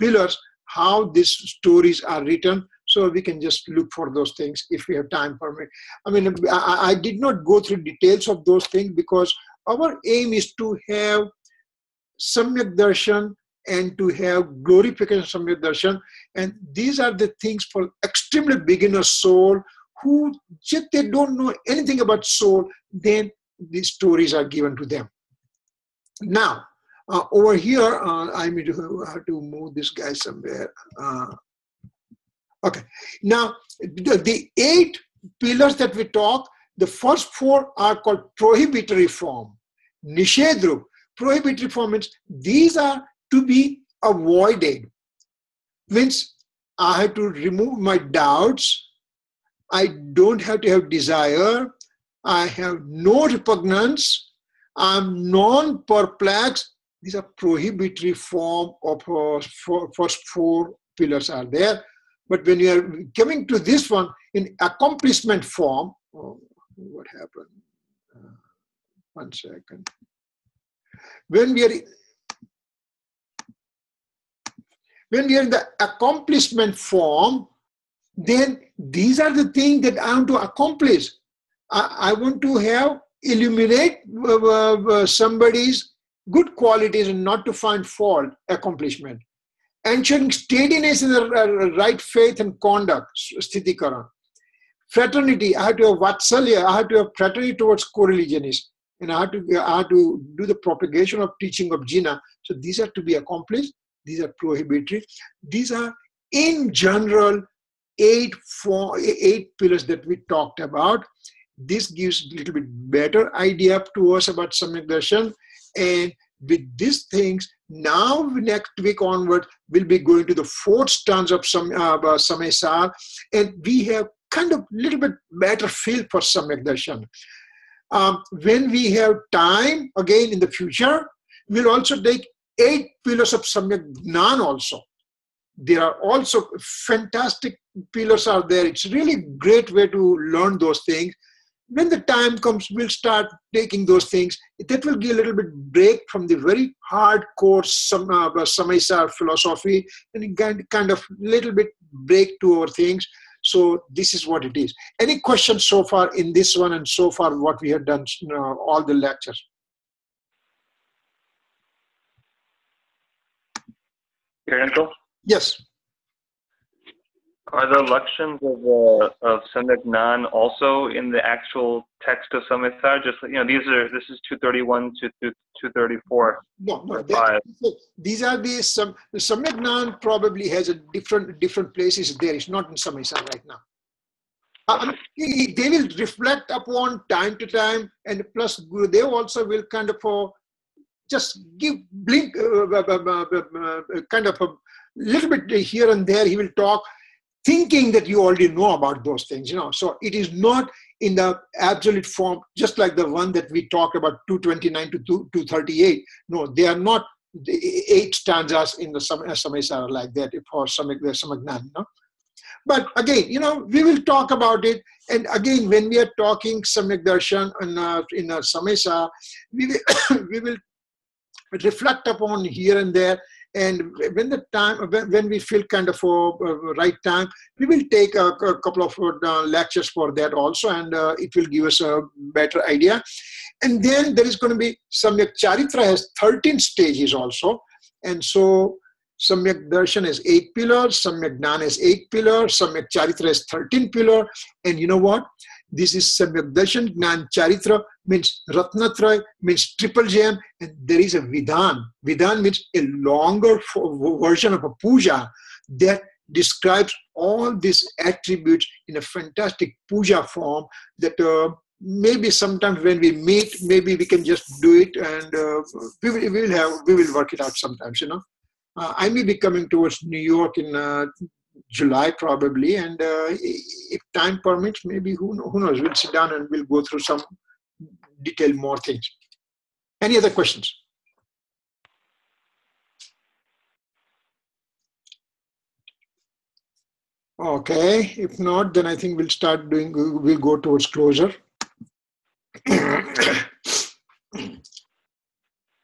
S2: pillars, how these stories are written. So we can just look for those things if we have time for it. I mean, I did not go through details of those things because our aim is to have samyak darshan and to have glorification samyak darshan. And these are the things for extremely beginner soul who just they don't know anything about soul, then these stories are given to them. Now, over here, I need to have to move this guy somewhere. Okay. Now, the 8 pillars that we talk, the first 4 are called prohibitory form. Nishedru. Prohibitory form means these are to be avoided. Means I have to remove my doubts. I don't have to have desire. I have no repugnance. I'm non-perplexed. These are prohibitory form of first 4 pillars are there. But when you are coming to this one in accomplishment form, what happened? 1 second. When we are in the accomplishment form, then these are the things that I want to accomplish. I want to have illuminate somebody's good qualities and not to find fault, accomplishment. Ensuring steadiness in the right faith and conduct, sthitikaran. Fraternity, I have to have vatsalya, I have to have fraternity towards co-religionists, and I have to do the propagation of teaching of Jina. So these are to be accomplished. these are prohibitory. These are, in general, eight pillars that we talked about. This gives a little bit better idea to us about samyak darshan. And with these things, now next week onward, we'll be going to the fourth stanza of Samay Sar, and we have kind of little bit better feel for samyak darshan. When we have time again in the future, we'll also take 8 pillars of samyak gnan also. There are also fantastic pillars are there. It's really great way to learn those things. When the time comes, we'll start taking those things. That will give a little bit break from the very hardcore Samay Sar philosophy, and kind of little bit break to our things. So this is what it is. Any questions so far in this one, and so far what we have done, all the lectures?
S4: Your uncle?
S2: Yes.
S4: Are the lections of Samyak Gnan also in the actual text of Samyak Sar? Just, this is 231 to 234.
S2: No. These are the Samyak Gnan probably has a different places there. It's not in Samay Sar right now. They will reflect upon time to time, and plus Gurudev also will kind of just give kind of a little bit here and there. He will talk, thinking that you already know about those things, So it is not in the absolute form, just like the one that we talked about, 229 to 238. No, they are not the 8 stanzas in the Samay Sar like that for Samyak Gnan. But again, we will talk about it. And again, when we are talking Samyak Darshan in Samay Sar, we will reflect upon here and there. And when we feel kind of right time, we will take a couple of lectures for that also, and it will give us a better idea. And then there is going to be Samyak Charitra has 13 stages also, and so Samyak Darshan has 8 pillars, Samyak Gnan has 8 pillars, Samyak Charitra has 13 pillars, and you know what? This is Samyak Darshan, Gnan, Charitra, means Ratnatraya, means triple gem, and there is a Vidhan. Vidhan means a longer version of a puja that describes all these attributes in a fantastic puja form that maybe sometimes when we meet, maybe we can just do it, and we will work it out sometimes, I may be coming towards New York in July probably, and if time permits, maybe who knows, we'll sit down and we'll go through some detail more things. Any other questions? Okay, if not, then I think we'll go towards closure.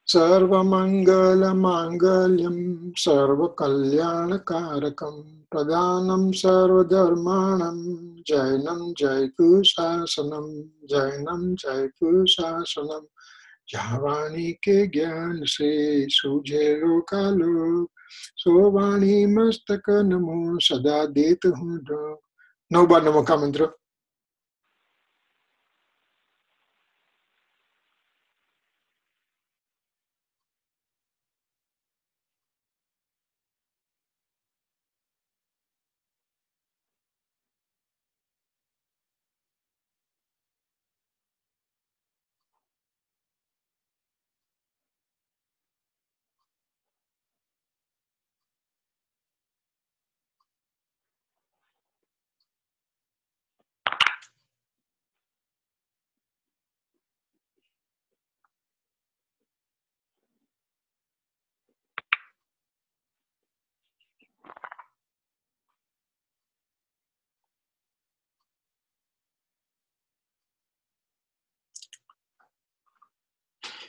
S2: Sarva Mangala Mangalyam Sarva Kalyana Karakam Pradhanam Sarva Dharmanam Jainam Jaitu Sasanam Jainam Jaitu Sasanam Javani ke Gyan Se Sujhero Kalo Sovani Mastaka Namo Sada Detu Hundo. Nobody Namo Kamantra.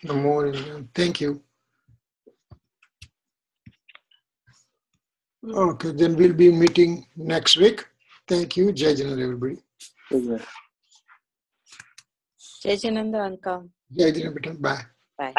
S2: No more. Thank you. Okay, then we'll be meeting next week. Thank you. Jai Jananda, everybody.
S3: Jai Jananda, Uncle.
S2: Jai Jananda, bye.
S3: Bye.